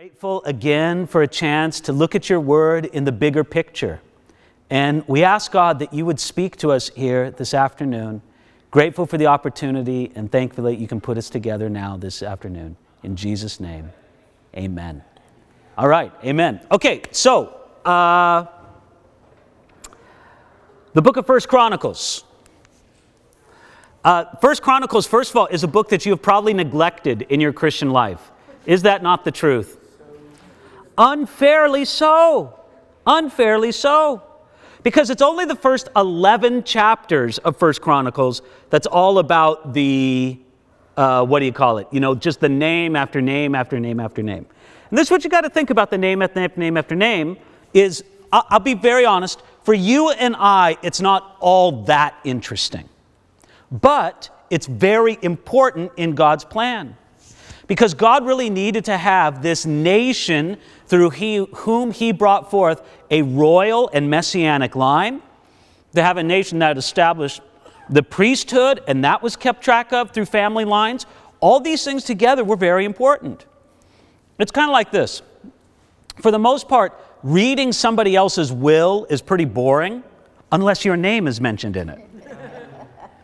Grateful again for a chance to look at your word in the bigger picture. And we ask God that you would speak to us here this afternoon. Grateful for the opportunity and thankful that you can put us together now this afternoon. In Jesus' name, amen. All right, amen. Okay, so the book of 1 Chronicles. 1 Chronicles, first of all, is a book that you have probably neglected in your Christian life. Is that not the truth? Unfairly so. Unfairly so. Because it's only the first 11 chapters of 1 Chronicles that's all about the, just the name after name after name after name. And this is what you got to think about the name after name after name is, I'll be very honest, for you and I, it's not all that interesting. But it's very important in God's plan. Because God really needed to have this nation through whom He brought forth a royal and messianic line, to have a nation that established the priesthood, and that was kept track of through family lines. All these things together were very important. It's kind of like this. For the most part, reading somebody else's will is pretty boring unless your name is mentioned in it.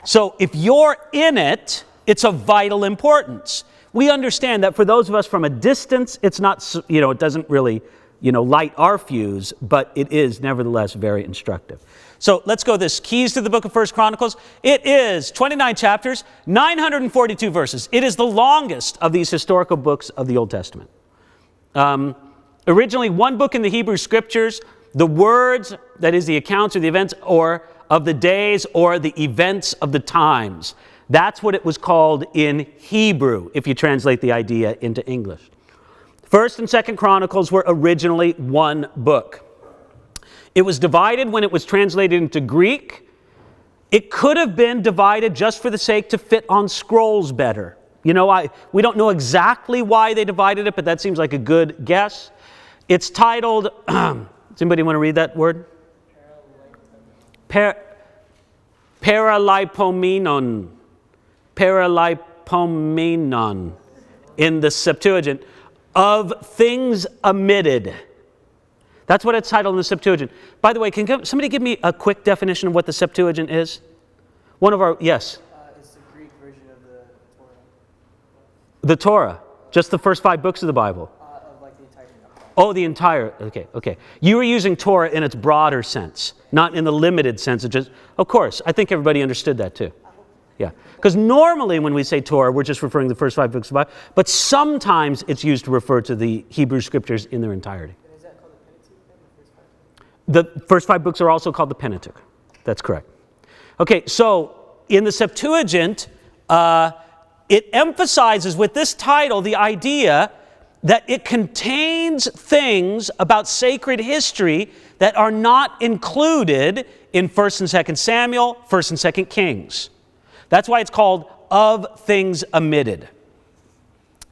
So if you're in it, it's of vital importance. We understand that for those of us from a distance, it's not, it doesn't really, light our fuse, but it is nevertheless very instructive. So let's go this. Keys to the book of 1 Chronicles. It is 29 chapters, 942 verses. It is the longest of these historical books of the Old Testament. Originally one book in the Hebrew Scriptures, the words, that is the accounts or the events or of the days or the events of the times. That's what it was called in Hebrew, if you translate the idea into English. 1st and 2nd Chronicles were originally one book. It was divided when it was translated into Greek. It could have been divided just for the sake to fit on scrolls better. We don't know exactly why they divided it, but that seems like a good guess. It's titled, does anybody want to read that word? Paralipomenon. Paralipomenon in the Septuagint, of things omitted. That's what it's titled in the Septuagint. By the way, can somebody give me a quick definition of what the Septuagint is? Yes? It's the Greek version of the Torah. The Torah, just the first 5 books of the Bible. Of like the entire Bible. Oh, the entire, okay. You were using Torah in its broader sense, not in the limited sense of just, of course, I think everybody understood that too. Yeah, because normally when we say Torah, we're just referring to the first 5 books of the Bible, but sometimes it's used to refer to the Hebrew Scriptures in their entirety. And is that called the Pentateuch? The first 5 books are also called the Pentateuch. That's correct. Okay, so in the Septuagint, it emphasizes with this title the idea that it contains things about sacred history that are not included in 1st and 2nd Samuel, 1st and 2nd Kings. That's why it's called of things omitted.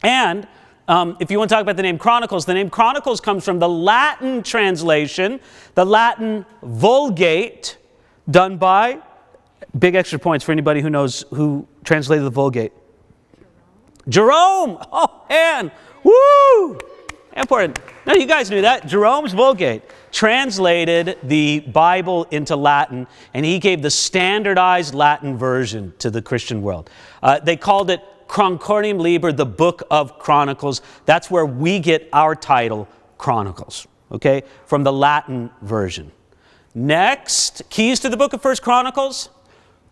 And if you want to talk about the name Chronicles comes from the Latin translation, the Latin Vulgate, done by, big extra points for anybody who knows who translated the Vulgate. Jerome! Oh, man! Woo! Important. Now, you guys knew that. Jerome's Vulgate translated the Bible into Latin, and he gave the standardized Latin version to the Christian world. They called it Concordium Liber, the Book of Chronicles. That's where we get our title, Chronicles, okay, from the Latin version. Next, keys to the book of 1 Chronicles.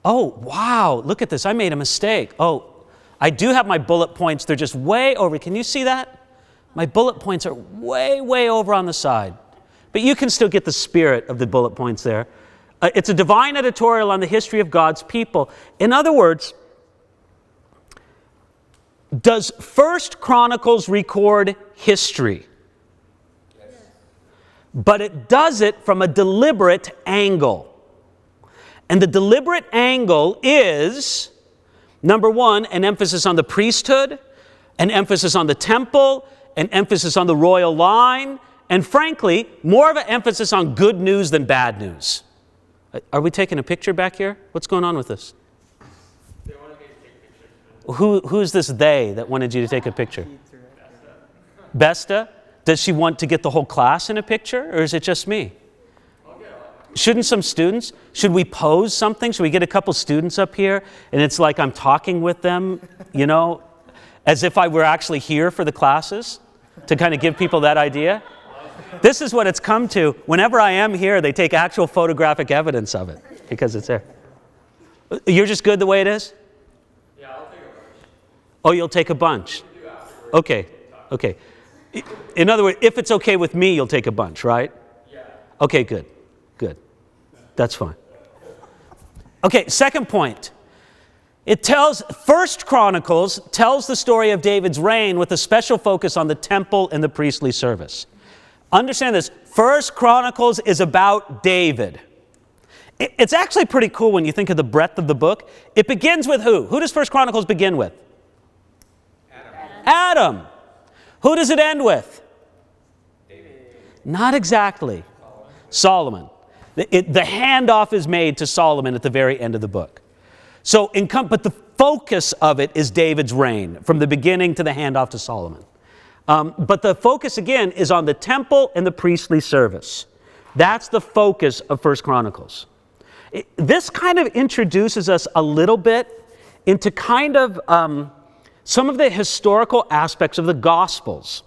Oh, wow, look at this. I made a mistake. Oh, I do have my bullet points. They're just way over. Can you see that? My bullet points are way, way over on the side. But you can still get the spirit of the bullet points there. It's a divine editorial on the history of God's people. In other words, does 1 Chronicles record history? Yes. But it does it from a deliberate angle. And the deliberate angle is, number one, an emphasis on the priesthood, an emphasis on the temple, an emphasis on the royal line, and frankly, more of an emphasis on good news than bad news. Are we taking a picture back here? What's going on with this? They wanted me to take pictures. Who's this they that wanted you to take a picture? Besta? Does she want to get the whole class in a picture, or is it just me? Shouldn't some students, should we pose something? Should we get a couple students up here, and it's like I'm talking with them, you know, as if I were actually here for the classes, to kind of give people that idea? This is what it's come to. Whenever I am here, they take actual photographic evidence of it, because it's there. You're just good the way it is? Yeah, I'll take a bunch. Oh, you'll take a bunch? Okay, okay. In other words, if it's okay with me, you'll take a bunch, right? Yeah. Okay, good, good. That's fine. Okay, second point. It tells, First Chronicles tells the story of David's reign with a special focus on the temple and the priestly service. Understand this, First Chronicles is about David. It's actually pretty cool when you think of the breadth of the book. It begins with who? Who does First Chronicles begin with? Adam. Who does it end with? David. Not exactly. Solomon. The handoff is made to Solomon at the very end of the book. So, but the focus of it is David's reign, from the beginning to the handoff to Solomon. But the focus, again, is on the temple and the priestly service. That's the focus of First Chronicles. This kind of introduces us a little bit into kind of some of the historical aspects of the Gospels,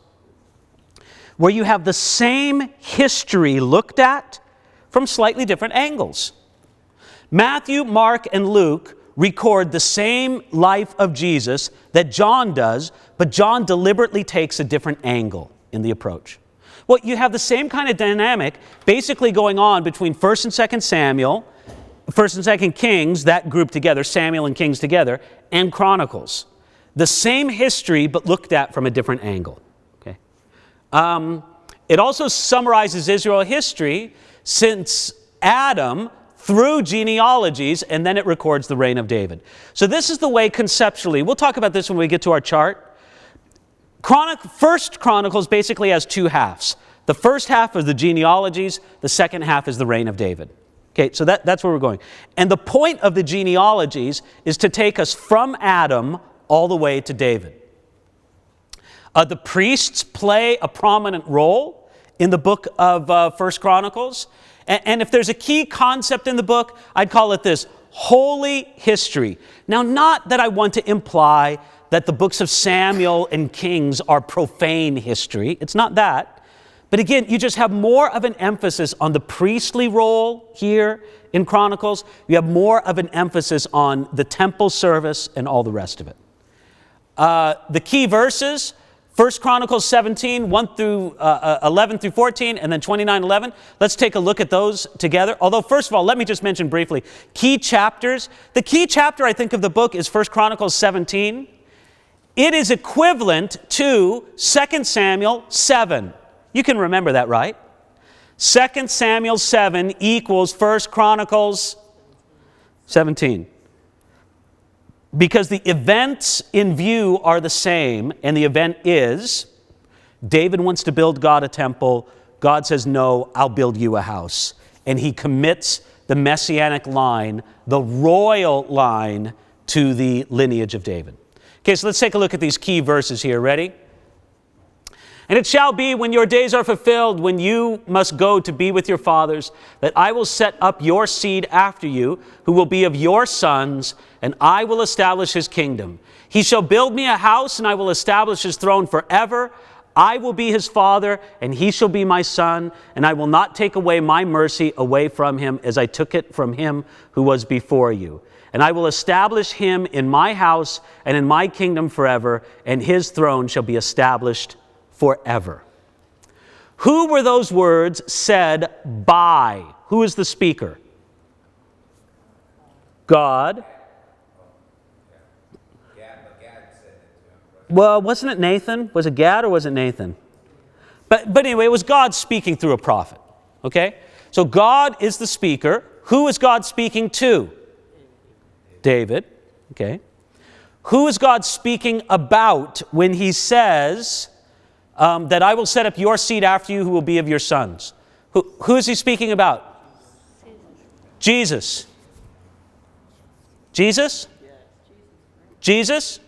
where you have the same history looked at from slightly different angles. Matthew, Mark, and Luke record the same life of Jesus that John does, but John deliberately takes a different angle in the approach. Well, you have the same kind of dynamic basically going on between 1st and 2nd Samuel, 1st and 2nd Kings, that group together, Samuel and Kings together, and Chronicles. The same history, but looked at from a different angle. Okay. It also summarizes Israel history since Adam through genealogies, and then it records the reign of David. So this is the way conceptually, we'll talk about this when we get to our chart. First Chronicles basically has two halves. The first half is the genealogies, the second half is the reign of David. Okay, so that's where we're going. And the point of the genealogies is to take us from Adam all the way to David. The priests play a prominent role in the book of First Chronicles. And if there's a key concept in the book, I'd call it this: holy history. Now, not that I want to imply that the books of Samuel and Kings are profane history. It's not that. But again, you just have more of an emphasis on the priestly role here in Chronicles. You have more of an emphasis on the temple service and all the rest of it. The key verses, 1 Chronicles 17, 1 through 11 through 14, and then 29, 11. Let's take a look at those together. Although, first of all, let me just mention briefly, key chapters. The key chapter, I think, of the book is 1 Chronicles 17. It is equivalent to 2 Samuel 7. You can remember that, right? 2 Samuel 7 equals 1 Chronicles 17. Because the events in view are the same, and the event is David wants to build God a temple. God says, no, I'll build you a house. And he commits the messianic line, the royal line, to the lineage of David. Okay, so let's take a look at these key verses here. Ready? And it shall be when your days are fulfilled, when you must go to be with your fathers, that I will set up your seed after you, who will be of your sons, and I will establish his kingdom. He shall build me a house, and I will establish his throne forever. I will be his father, and he shall be my son, and I will not take away my mercy away from him, as I took it from him who was before you. And I will establish him in my house and in my kingdom forever, and his throne shall be established forever. Who were those words said by? Who is the speaker? God. Well, wasn't it Nathan? Was it Gad or was it Nathan? But anyway, it was God speaking through a prophet. Okay? So God is the speaker. Who is God speaking to? David. Okay? Who is God speaking about when he says that I will set up your seed after you who will be of your sons? Who is he speaking about? Jesus. Jesus? Jesus?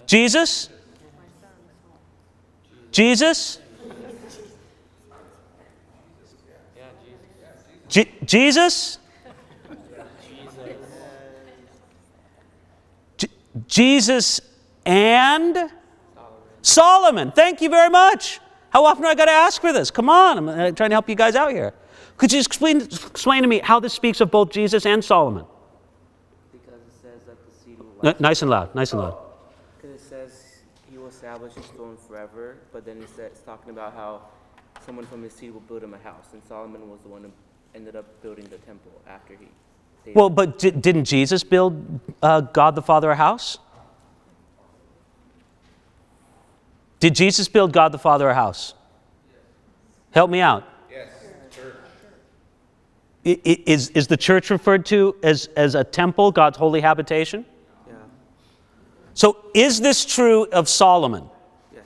Jesus? Jesus? Yeah, Jesus. Jesus? Jesus and Solomon. Thank you very much. How often do I got to ask for this? Come on, I'm trying to help you guys out here. Could you explain to me how this speaks of both Jesus and Solomon? Because it says that the seed will Nice and loud, nice and loud. Because it says he will establish his throne forever, but then it's talking about how someone from his seed will build him a house, and Solomon was the one who ended up building the temple after he. Well, but didn't Jesus build God the Father a house? Did Jesus build God the Father a house? Help me out. Yes, church. Is the church referred to as a temple, God's holy habitation? Yeah. So is this true of Solomon? Yes.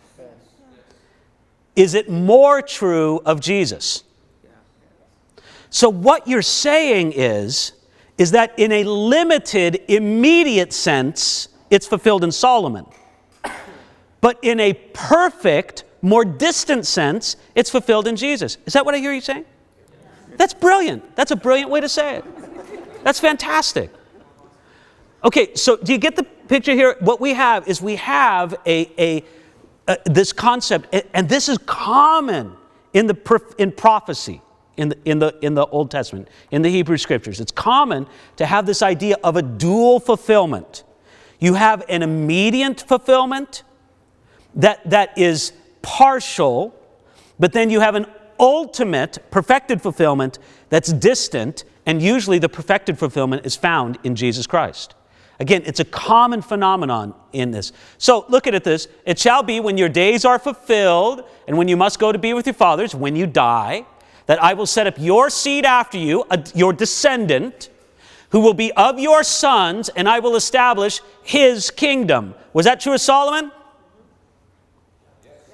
Is it more true of Jesus? Yeah. So what you're saying is that in a limited, immediate sense, it's fulfilled in Solomon. But in a perfect, more distant sense, it's fulfilled in Jesus. Is that what I hear you saying? That's brilliant. That's a brilliant way to say it. That's fantastic. Okay, so do you get the picture here? What we have is this concept, and this is common in prophecy. In the Old Testament, in the Hebrew Scriptures. It's common to have this idea of a dual fulfillment. You have an immediate fulfillment that is partial, but then you have an ultimate, perfected fulfillment that's distant, and usually the perfected fulfillment is found in Jesus Christ. Again, it's a common phenomenon in this. So look at this. It shall be when your days are fulfilled, and when you must go to be with your fathers, when you die, that I will set up your seed after you, your descendant, who will be of your sons, and I will establish his kingdom. Was that true of Solomon?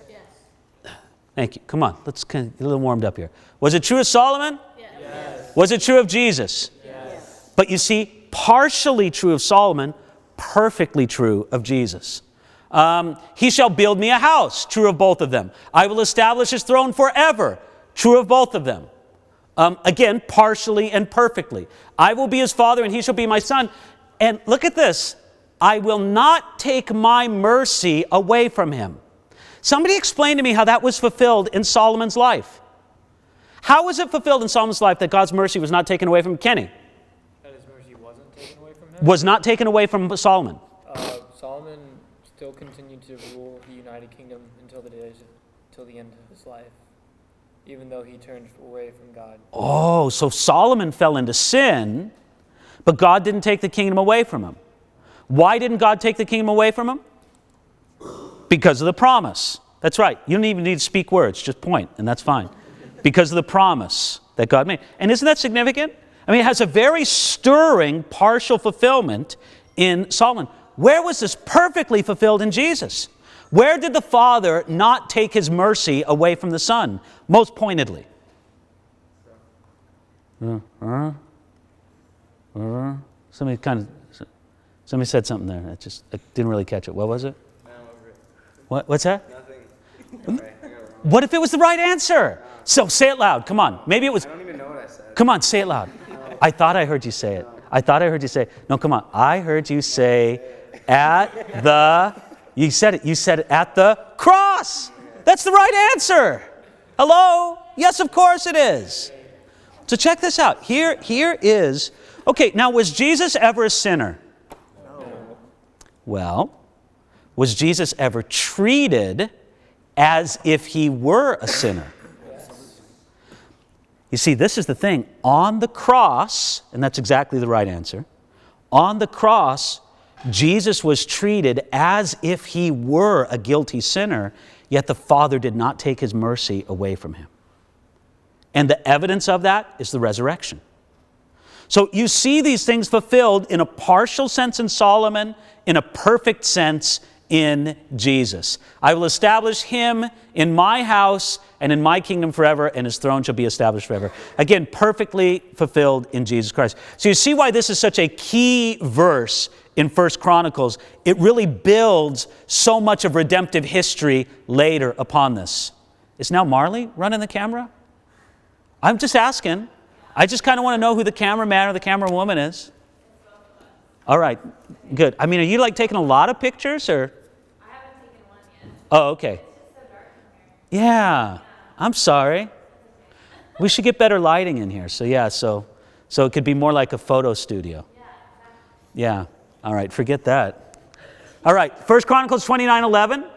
Yes. Thank you. Come on, let's get a little warmed up here. Was it true of Solomon? Yes. Was it true of Jesus? Yes. But you see, partially true of Solomon, perfectly true of Jesus. He shall build me a house, true of both of them. I will establish his throne forever. True of both of them. Again, partially and perfectly. I will be his father and he shall be my son. And look at this. I will not take my mercy away from him. Somebody explain to me how that was fulfilled in Solomon's life. How was it fulfilled in Solomon's life that God's mercy was not taken away from Kenny? That his mercy wasn't taken away from him? Was not taken away from Solomon. Solomon still continued to rule the United Kingdom until the end of his life, even though he turned away from God. Oh, so Solomon fell into sin, but God didn't take the kingdom away from him. Why didn't God take the kingdom away from him? Because of the promise. That's right. You don't even need to speak words, just point, and that's fine. Because of the promise that God made. And isn't that significant? I mean, it has a very stirring partial fulfillment in Solomon. Where was this perfectly fulfilled in Jesus? Where did the Father not take his mercy away from the Son? Most pointedly. Somebody said something there. I didn't really catch it. What was it? What's that? Nothing. Okay, I got it wrong. What if it was the right answer? So say it loud. Come on. Maybe it was. I don't even know what I said. Come on, say it loud. I thought I heard you say it. No, come on. I heard you say at the. You said it. You said it at the cross. That's the right answer. Hello? Yes, of course it is. So check this out. Here is. Okay, now was Jesus ever a sinner? No. Well, was Jesus ever treated as if he were a sinner? You see, this is the thing. On the cross, and that's exactly the right answer, on the cross, Jesus was treated as if he were a guilty sinner, yet the Father did not take his mercy away from him. And the evidence of that is the resurrection. So you see these things fulfilled in a partial sense in Solomon, in a perfect sense in Jesus. I will establish him in my house and in my kingdom forever, and his throne shall be established forever. Again, perfectly fulfilled in Jesus Christ. So you see why this is such a key verse in 1 Chronicles. It really builds so much of redemptive history later upon this. Is now Marley running the camera? I'm just asking. I just kind of want to know who the cameraman or the camerawoman is. All right, good. I mean, are you like taking a lot of pictures or? I haven't taken one yet. Oh, okay. It's just so dark in here. Yeah, I'm sorry. We should get better lighting in here. So yeah, so it could be more like a photo studio. Yeah, exactly. Yeah. All right, forget that. All right, 1 Chronicles 29:11.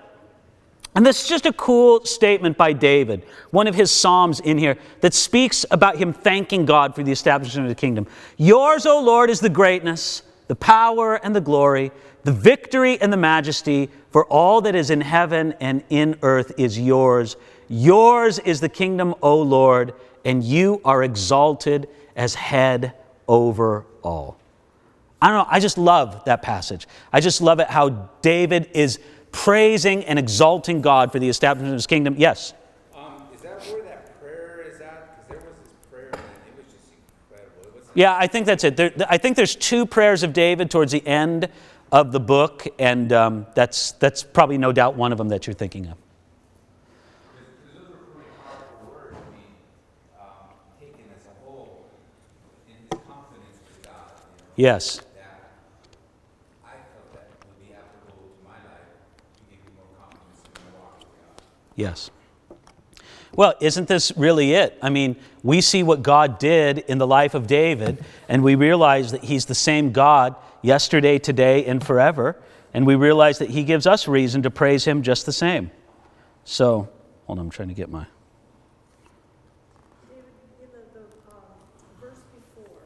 And this is just a cool statement by David, one of his psalms in here that speaks about him thanking God for the establishment of the kingdom. Yours, O Lord, is the greatness, the power and the glory, the victory and the majesty, for all that is in heaven and in earth is yours. Yours is the kingdom, O Lord, and you are exalted as head over all. I don't know, I just love that passage. I just love it how David is praising and exalting God for the establishment of his kingdom. Yes? Is that where that prayer is at? Because there was this prayer and it was just incredible. It was Yeah, I think that's it. I think there's 2 prayers of David towards the end of the book, and that's probably no doubt one of them that you're thinking of. because those are really powerful words. I mean, taken as a whole in his confidence to God. Yes. That I felt that would be applicable to my life to give me more confidence in my walk with God. Yes. Well, isn't this really it? I mean, we see what God did in the life of David, and we realize that he's the same God yesterday, today, and forever. And we realize that he gives us reason to praise him just the same. So, hold on, I'm trying to get my... David, in the verse before,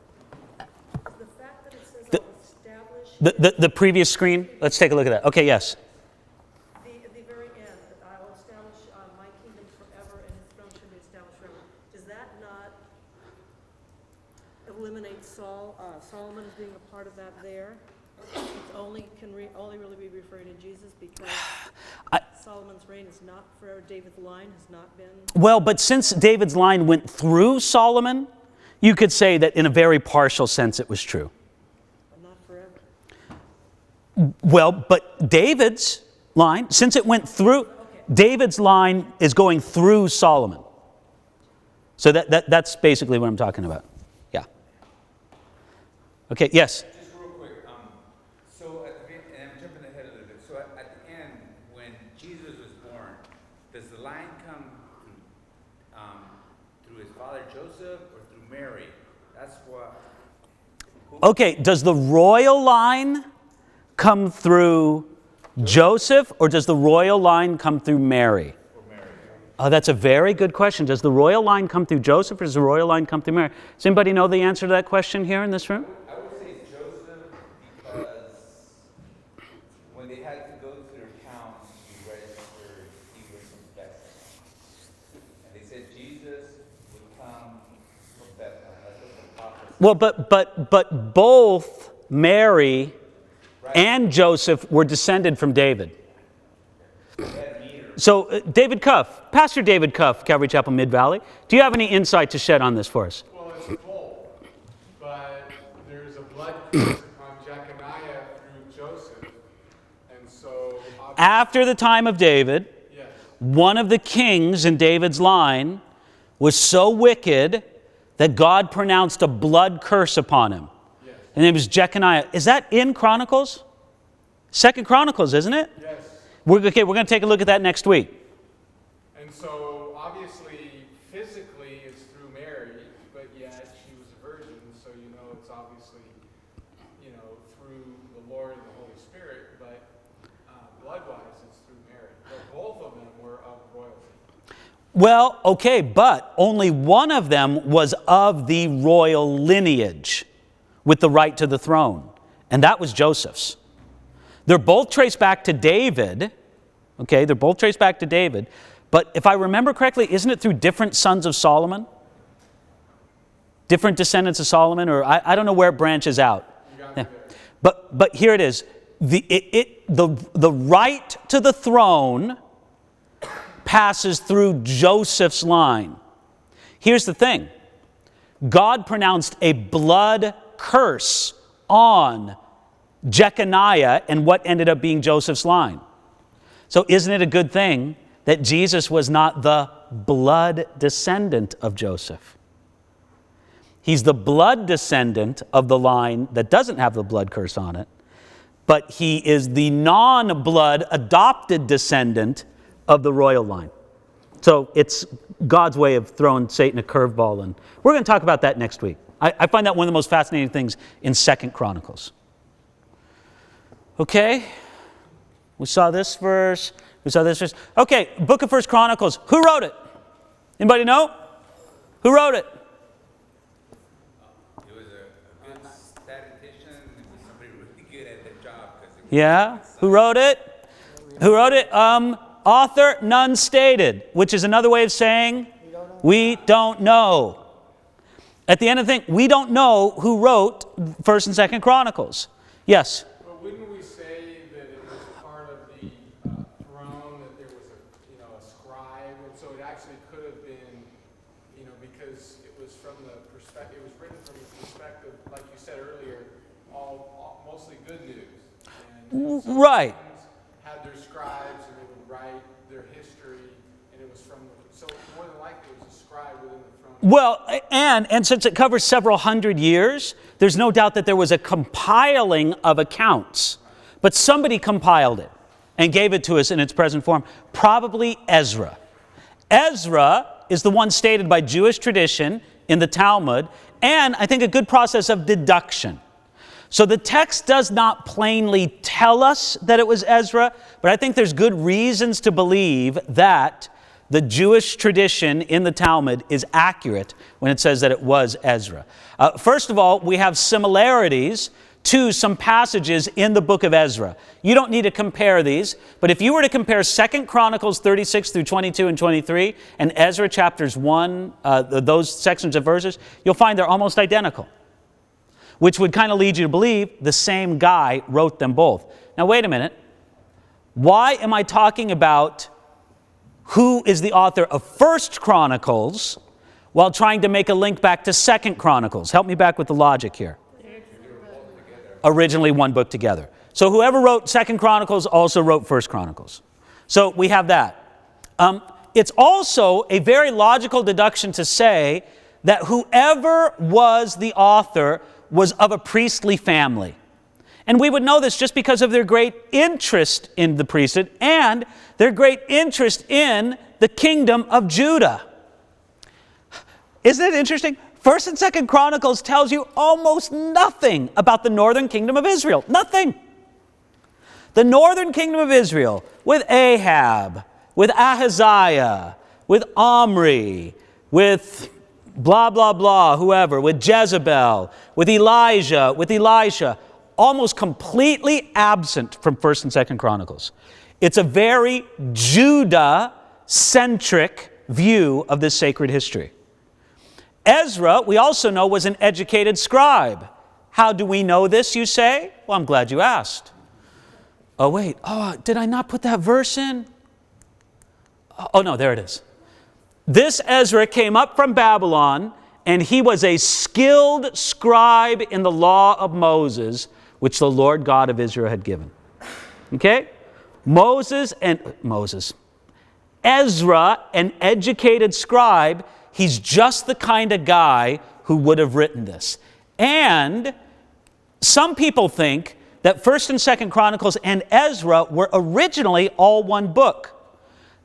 the fact that it says The- I'll establish The previous screen, let's take a look at that. Okay, yes. at the very end, that I will establish my kingdom forever and his throne shall be established forever. Does that not eliminate Solomon as being a part of that there? It only really be referring to Jesus because Solomon's reign is not forever. David's line has not been. Well, but since David's line went through Solomon, you could say that in a very partial sense it was true. But not forever. Well, but David's line, since it went through, David's line is going through Solomon. So that's basically what I'm talking about. Yeah. Okay, yes? Just real quick, so at the, and I'm jumping ahead a little bit. So at the end, when Jesus was born, does the line come through his father Joseph or through Mary? That's what. Okay, does the royal line come through Joseph, or does the royal line come through Mary? Oh, that's a very good question. Does the royal line come through Joseph, or does the royal line come through Mary? Does anybody know the answer to that question here in this room? I would say Joseph because when they had to go to their town to register, he was from Bethlehem. And they said Jesus would come from Bethlehem. That's what the prophet said. Well, but both Mary and Joseph were descended from David. So, David Cuff, Pastor David Cuff, Calvary Chapel Mid-Valley, do you have any insight to shed on this for us? Well, it's both, but there's a blood curse on Jeconiah through Joseph, and so After the time of David, yes, one of the kings in David's line was so wicked that God pronounced a blood curse upon him. yes, And it was Jeconiah. Is that in Chronicles? 2 Chronicles, isn't it? yes. We're going to take a look at that next week. And so obviously, physically, it's through Mary, but yet she was a virgin, so it's obviously, through the Lord and the Holy Spirit, but blood-wise, it's through Mary. But both of them were of royalty. Well, okay, but only one of them was of the royal lineage with the right to the throne, and that was Joseph's. They're both traced back to David, okay? They're both traced back to David, but if I remember correctly, isn't it through different sons of Solomon? Different descendants of Solomon, or I don't know where it branches out. You got Yeah. me there. But here it is. the right to the throne passes through Joseph's line. Here's the thing. God pronounced a blood curse on Jeconiah and what ended up being Joseph's line. So isn't it a good thing that Jesus was not the blood descendant of Joseph? He's the blood descendant of the line that doesn't have the blood curse on it, but he is the non-blood adopted descendant of the royal line. So it's God's way of throwing Satan a curveball, and we're going to talk about that next week. I find that one of the most fascinating things in 2 Chronicles. Okay, we saw this verse. We saw this verse. Okay, book of 1 Chronicles. Who wrote it? Anybody know? Who wrote it? It was a good statistician. It was somebody really good at their job. Yeah, who wrote it? Who wrote it? Author, none stated, which is another way of saying we don't know. At the end of the thing, we don't know who wrote 1st and 2nd Chronicles. Yes? But wouldn't we say that it was part of the throne, that there was a scribe, and so it actually could have been, because it was from the perspective, it was written from the perspective, like you said earlier, all mostly good news. And right. Had their scribes, and they would write their history, and it was from, so more than likely it was a scribe within the throne. Well, and since it covers several hundred years, there's no doubt that there was a compiling of accounts. But somebody compiled it and gave it to us in its present form, probably Ezra. Ezra is the one stated by Jewish tradition in the Talmud, and I think a good process of deduction. So the text does not plainly tell us that it was Ezra, but I think there's good reasons to believe that the Jewish tradition in the Talmud is accurate when it says that it was Ezra. First of all, we have similarities to some passages in the book of Ezra. You don't need to compare these, but if you were to compare 2 Chronicles 36 through 22 and 23 and Ezra chapters 1, those sections of verses, you'll find they're almost identical, which would kind of lead you to believe the same guy wrote them both. Now, wait a minute. Why am I talking about who is the author of 1 Chronicles while trying to make a link back to 2 Chronicles? Help me back with the logic here. Originally one book together. So whoever wrote 2 Chronicles also wrote 1 Chronicles. So we have that. It's also a very logical deduction to say that whoever was the author was of a priestly family. And we would know this just because of their great interest in the priesthood and their great interest in the kingdom of Judah. Isn't it interesting? 1st and 2nd Chronicles tells you almost nothing about the northern kingdom of Israel. Nothing. The northern kingdom of Israel with Ahab, with Ahaziah, with Omri, with blah, blah, blah, whoever, with Jezebel, with Elijah, with Elisha, almost completely absent from 1st and 2nd Chronicles. It's a very Judah-centric view of this sacred history. Ezra, we also know, was an educated scribe. How do we know this, you say? Well, I'm glad you asked. Oh, wait. Oh, did I not put that verse in? Oh, no, there it is. This Ezra came up from Babylon, and he was a skilled scribe in the law of Moses, which the Lord God of Israel had given. Okay? Ezra, an educated scribe, he's just the kind of guy who would have written this. And some people think that 1st and 2nd Chronicles and Ezra were originally all one book.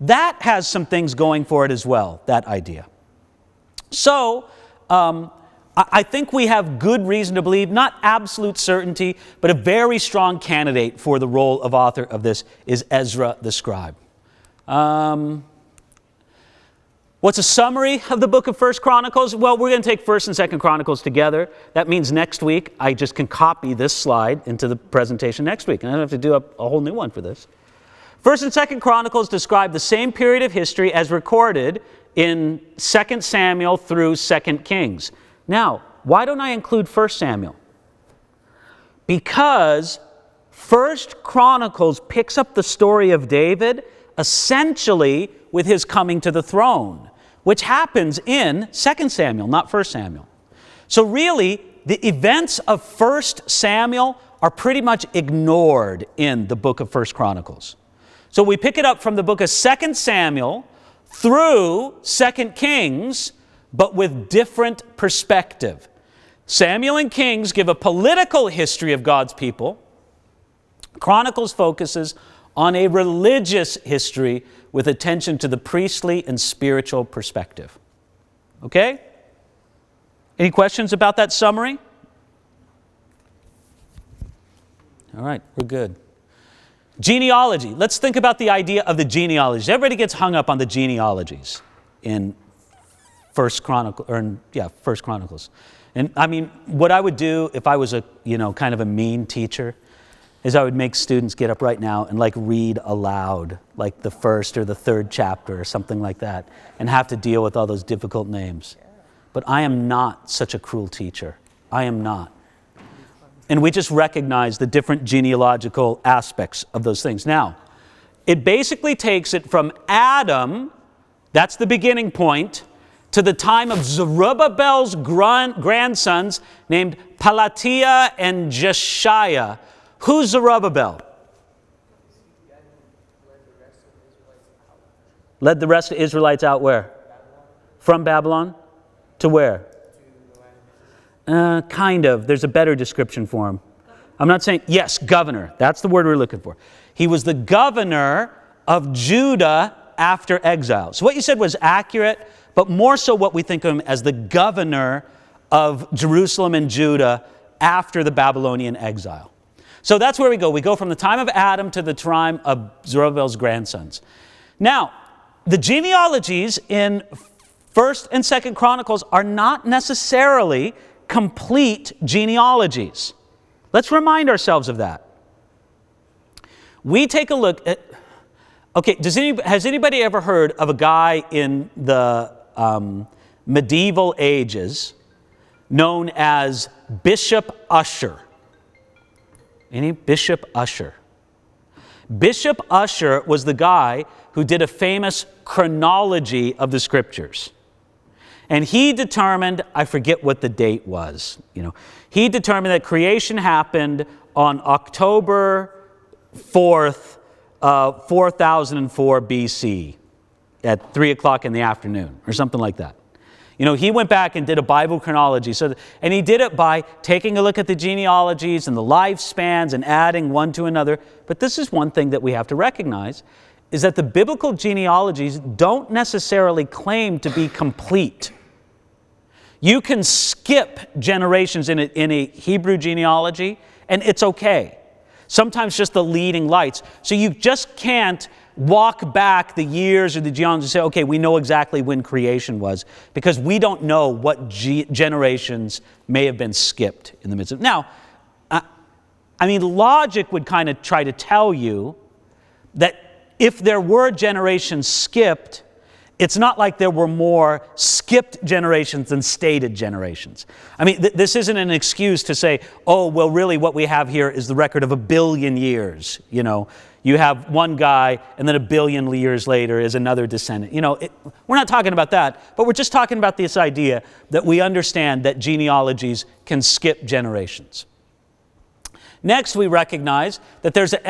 That has some things going for it as well, that idea. So, I think we have good reason to believe, not absolute certainty, but a very strong candidate for the role of author of this is Ezra the scribe. What's a summary of the book of 1 Chronicles? Well, we're going to take 1st and 2nd Chronicles together. That means next week I just can copy this slide into the presentation next week, and I don't have to do a whole new one for this. 1st and 2nd Chronicles describe the same period of history as recorded in 2 Samuel through 2 Kings. Now, why don't I include 1 Samuel? Because First Chronicles picks up the story of David essentially with his coming to the throne, which happens in 2 Samuel, not 1 Samuel. So really, the events of 1 Samuel are pretty much ignored in the book of 1 Chronicles. So we pick it up from the book of 2 Samuel through 2 Kings, but with different perspective. Samuel and Kings give a political history of God's people. Chronicles focuses on a religious history with attention to the priestly and spiritual perspective. Okay? Any questions about that summary? All right, we're good. Genealogy. Let's think about the idea of the genealogies. Everybody gets hung up on the genealogies in First Chronicles. And I mean, what I would do if I was kind of a mean teacher is I would make students get up right now and read aloud, like the first or the third chapter or something like that, and have to deal with all those difficult names. But I am not such a cruel teacher. I am not. And we just recognize the different genealogical aspects of those things. Now, it basically takes it from Adam, that's the beginning point, to the time of Zerubbabel's grandsons named Palatiah and Jeshaiah. Who's Zerubbabel? Led the rest of the Israelites out where? From Babylon? To where? Kind of. There's a better description for him. I'm not saying, yes, governor. That's the word we're looking for. He was the governor of Judah after exile. So what you said was accurate, but more so what we think of him as the governor of Jerusalem and Judah after the Babylonian exile. So that's where we go. We go from the time of Adam to the time of Zerubbabel's grandsons. Now, the genealogies in 1st and 2nd Chronicles are not necessarily complete genealogies. Let's remind ourselves of that. We take a look at, okay, has anybody ever heard of a guy in the medieval ages known as Bishop Ussher? Any? Bishop Ussher. Bishop Ussher was the guy who did a famous chronology of the scriptures. And he determined, I forget what the date was, he determined that creation happened on October 4th, 4004 BC at 3 o'clock in the afternoon or something like that. He went back and did a Bible chronology. And he did it by taking a look at the genealogies and the lifespans and adding one to another. But this is one thing that we have to recognize, is that the biblical genealogies don't necessarily claim to be complete. You can skip generations in a Hebrew genealogy, and it's okay. Sometimes just the leading lights. So you just can't walk back the years or the genealogy and say, okay, we know exactly when creation was, because we don't know what generations may have been skipped in the midst of. Now, logic would kind of try to tell you that if there were generations skipped, it's not like there were more skipped generations than stated generations. This isn't an excuse to say, oh, well, really what we have here is the record of 1 billion years. You have one guy, and then 1 billion years later is another descendant. We're not talking about that, but we're just talking about this idea that we understand that genealogies can skip generations. Next, we recognize that there's an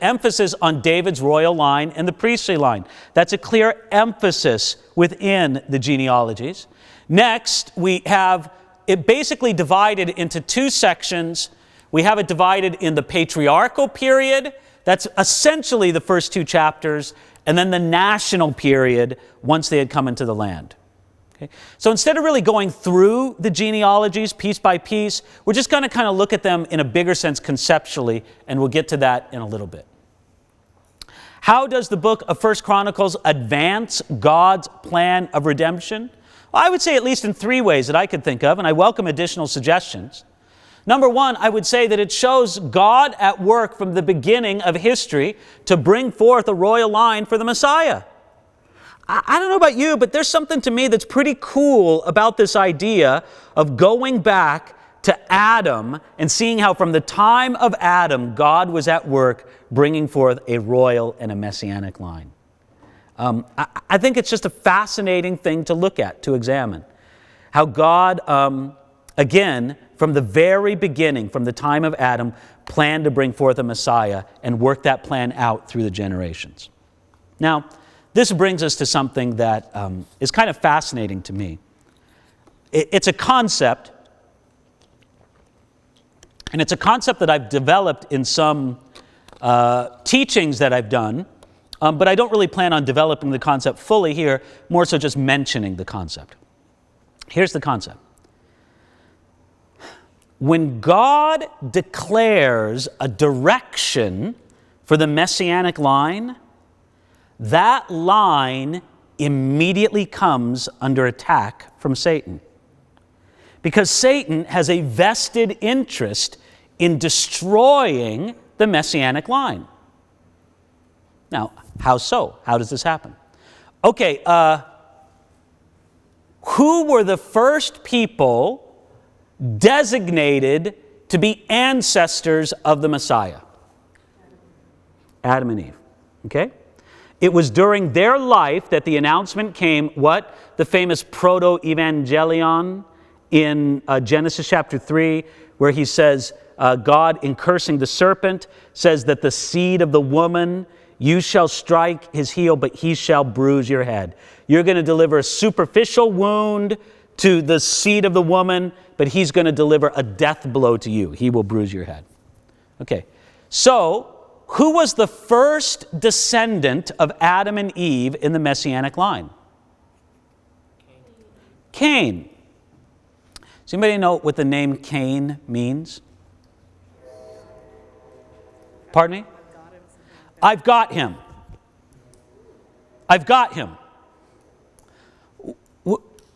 emphasis on David's royal line and the priestly line. That's a clear emphasis within the genealogies. Next, we have it basically divided into two sections. We have it divided in the patriarchal period. That's essentially the first 2 chapters, and then the national period once they had come into the land. Okay? So instead of really going through the genealogies piece by piece, we're just going to kind of look at them in a bigger sense conceptually, and we'll get to that in a little bit. How does the book of 1 Chronicles advance God's plan of redemption? Well, I would say at least in 3 ways that I could think of, and I welcome additional suggestions. Number 1, I would say that it shows God at work from the beginning of history to bring forth a royal line for the Messiah. I don't know about you, but there's something to me that's pretty cool about this idea of going back to Adam and seeing how from the time of Adam, God was at work bringing forth a royal and a messianic line. I think it's just a fascinating thing to look at, to examine. How God, again, from the very beginning, from the time of Adam, planned to bring forth a Messiah and work that plan out through the generations. Now, this brings us to something that is kind of fascinating to me. It's a concept, and it's a concept that I've developed in some teachings that I've done, but I don't really plan on developing the concept fully here, more so just mentioning the concept. Here's the concept. When God declares a direction for the messianic line, that line immediately comes under attack from Satan. Because Satan has a vested interest in destroying the messianic line. Now, how so? How does this happen? Okay, who were the first people designated to be ancestors of the Messiah? Adam and Eve. Okay? It was during their life that the announcement came, what? The famous proto-evangelion in Genesis chapter 3, where he says, God, in cursing the serpent, says that the seed of the woman, you shall strike his heel, but he shall bruise your head. You're going to deliver a superficial wound to the seed of the woman, but he's going to deliver a death blow to you. He will bruise your head. Okay, so who was the first descendant of Adam and Eve in the messianic line? Cain. Does anybody know what the name Cain means? Pardon me? I've got him. I've got him.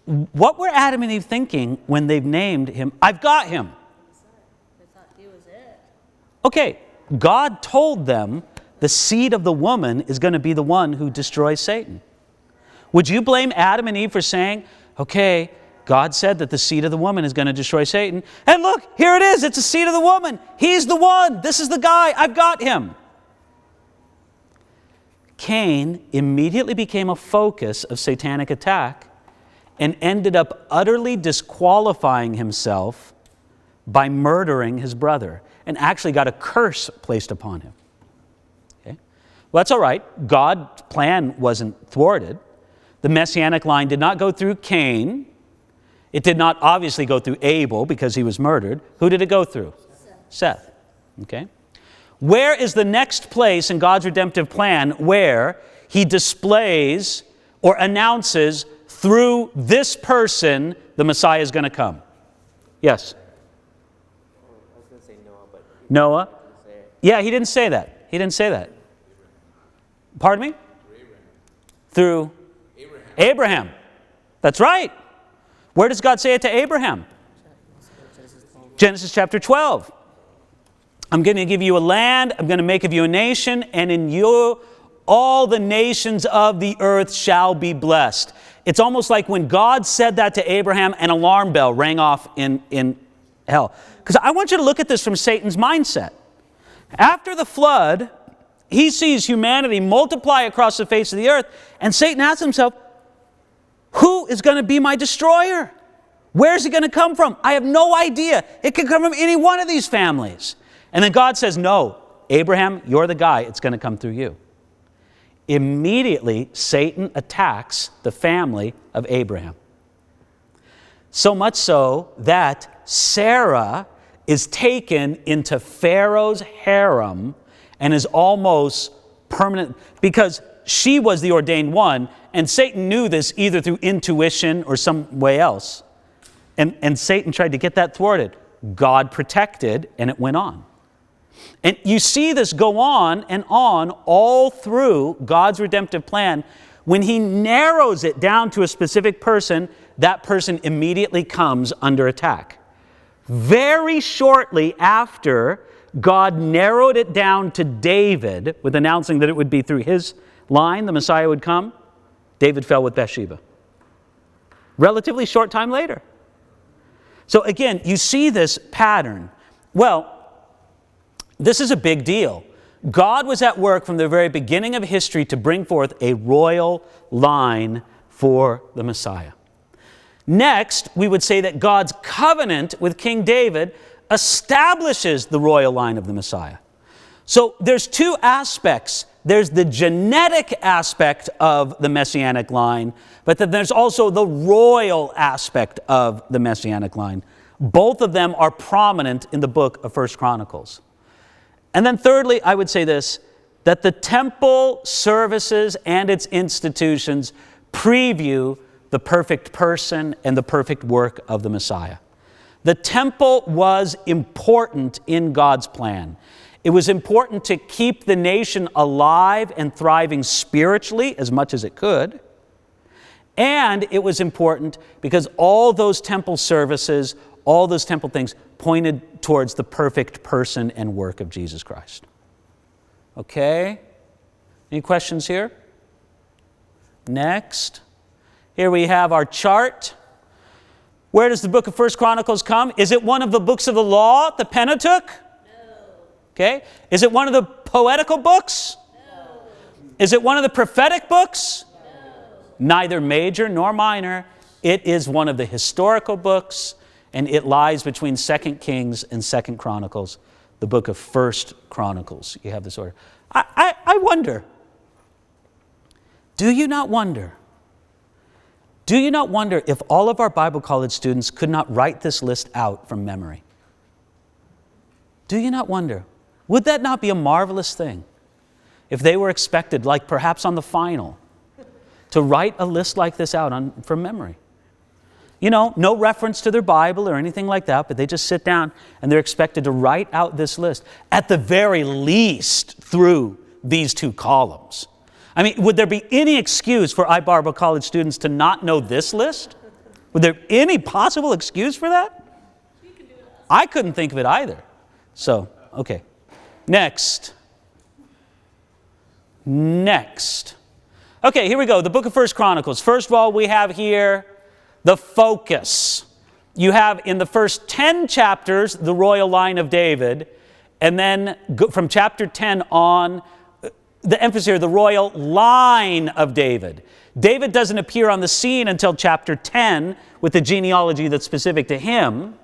What were Adam and Eve thinking when they've named him? I've got him. They thought he was it. Okay, God told them the seed of the woman is going to be the one who destroys Satan. Would you blame Adam and Eve for saying, okay, God said that the seed of the woman is going to destroy Satan, and look, here it is, it's the seed of the woman. He's the one. This is the guy. I've got him. Cain immediately became a focus of satanic attack and ended up utterly disqualifying himself by murdering his brother, and actually got a curse placed upon him. Okay? Well, that's all right. God's plan wasn't thwarted. The messianic line did not go through Cain. It did not obviously go through Abel because he was murdered. Who did it go through? Seth. Okay? Where is the next place in God's redemptive plan where he displays or announces through this person the Messiah is going to come? Yes? I was going to say Noah, but... Noah? He didn't say it. Yeah, he didn't say that. He didn't say that. Pardon me? Through Abraham. That's right. Where does God say it to Abraham? Genesis chapter 12. I'm going to give you a land, I'm going to make of you a nation, and in you all the nations of the earth shall be blessed. It's almost like when God said that to Abraham, an alarm bell rang off in hell. Because I want you to look at this from Satan's mindset. After the flood, he sees humanity multiply across the face of the earth, and Satan asks himself, who is going to be my destroyer? Where's it going to come from? I have no idea. It could come from any one of these families. And then God says, no, Abraham, you're the guy. It's going to come through you. Immediately, Satan attacks the family of Abraham. So much so that Sarah is taken into Pharaoh's harem and is almost permanent, because she was the ordained one, and Satan knew this either through intuition or some way else. And Satan tried to get that thwarted. God protected, and it went on. And you see this go on and on all through God's redemptive plan. When he narrows it down to a specific person, that person immediately comes under attack. Very shortly after God narrowed it down to David, with announcing that it would be through his line the Messiah would come, David fell with Bathsheba. Relatively short time later. So again, you see this pattern. Well, this is a big deal. God was at work from the very beginning of history to bring forth a royal line for the Messiah. Next, we would say that God's covenant with King David establishes the royal line of the Messiah. So there's two aspects. There's the genetic aspect of the Messianic line, but then there's also the royal aspect of the Messianic line. Both of them are prominent in the book of 1 Chronicles. And then thirdly, I would say this, that the temple services and its institutions preview the perfect person and the perfect work of the Messiah. The temple was important in God's plan. It was important to keep the nation alive and thriving spiritually as much as it could. And it was important because all those temple services, all those temple things pointed towards the perfect person and work of Jesus Christ. Okay? Any questions here? Next. Here we have our chart. Where does the book of 1 Chronicles come? Is it one of the books of the law, the Pentateuch? No. Okay. Is it one of the poetical books? No. Is it one of the prophetic books? No. Neither major nor minor. It is one of the historical books, and it lies between 2 Kings and 2 Chronicles, the book of 1 Chronicles. You have this order. I wonder, do you not wonder if all of our Bible college students could not write this list out from memory? Do you not wonder? Would that not be a marvelous thing if they were expected, like perhaps on the final, to write a list like this out from memory? You know, no reference to their Bible or anything like that, but they just sit down and they're expected to write out this list, at the very least through these two columns. I mean, would there be any excuse for Bible college students to not know this list? Would there any possible excuse for that? I couldn't think of it either. So, okay. Next. Okay, here we go. The book of 1 Chronicles. First of all, we have here the focus. You have in the first 10 chapters the royal line of David, and then from chapter 10 on, the emphasis here, the royal line of David. David doesn't appear on the scene until chapter 10 with the genealogy that's specific to him,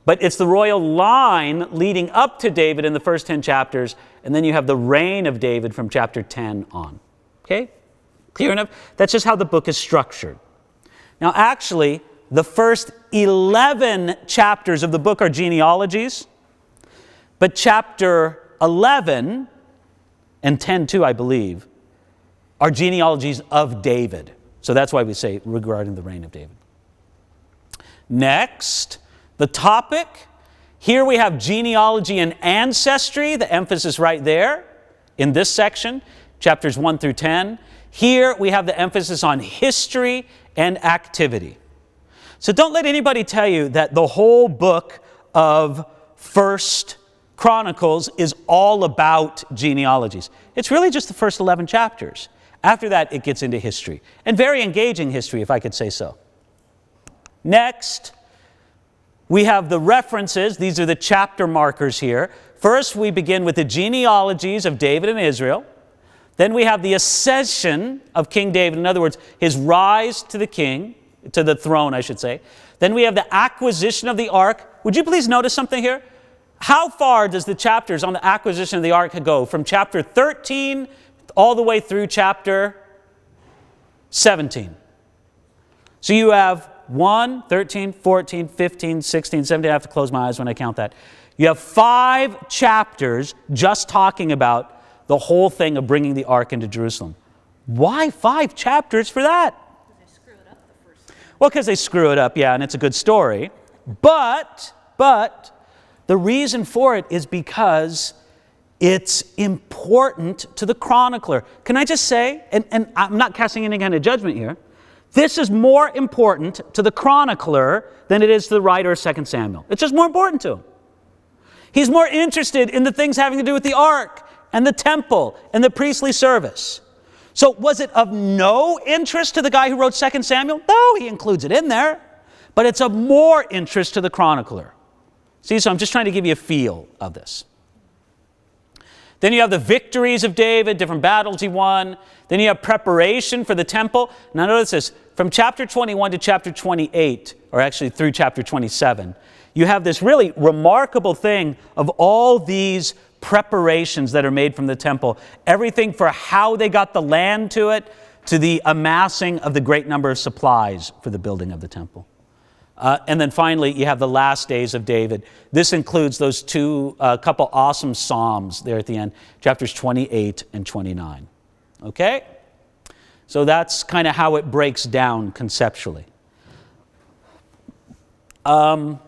but it's the royal line leading up to David in the first 10 chapters, and then you have the reign of David from chapter 10 on. Okay? Clear enough? That's just how the book is structured. Now, actually, the first 11 chapters of the book are genealogies, but chapter 11 and 10 too, I believe, are genealogies of David. So that's why we say regarding the reign of David. Next, the topic. Here we have genealogy and ancestry, the emphasis right there in this section, chapters 1 through 10. Here we have the emphasis on history and activity. So don't let anybody tell you that the whole book of 1 Chronicles is all about genealogies. It's really just the first 11 chapters. After that, it gets into history, and very engaging history, if I could say so. Next, we have the references. These are the chapter markers here. First, we begin with the genealogies of David and Israel. Then we have the accession of King David. In other words, his rise to the throne, I should say. Then we have the acquisition of the ark. Would you please notice something here? How far does the chapters on the acquisition of the ark go? From chapter 13 all the way through chapter 17. So you have 1, 13, 14, 15, 16, 17. I have to close my eyes when I count that. You have 5 chapters just talking about the whole thing of bringing the ark into Jerusalem. Why 5 chapters for that? They screw it up the first time. Well, because they screw it up, yeah, and it's a good story. But the reason for it is because it's important to the chronicler. Can I just say, and I'm not casting any kind of judgment here, this is more important to the chronicler than it is to the writer of 2 Samuel. It's just more important to him. He's more interested in the things having to do with the ark and the temple and the priestly service. So was it of no interest to the guy who wrote 2 Samuel? No, he includes it in there. but it's of more interest to the chronicler. See, so I'm just trying to give you a feel of this. Then you have the victories of David, different battles he won. Then you have preparation for the temple. Now notice this, from chapter 21 to chapter 28, or actually through chapter 27, you have this really remarkable thing of all these preparations that are made from the temple. Everything for how they got the land to it, to the amassing of the great number of supplies for the building of the temple. And then finally, you have the last days of David. This includes those couple awesome Psalms there at the end, chapters 28 and 29. Okay? So that's kind of how it breaks down conceptually. Time,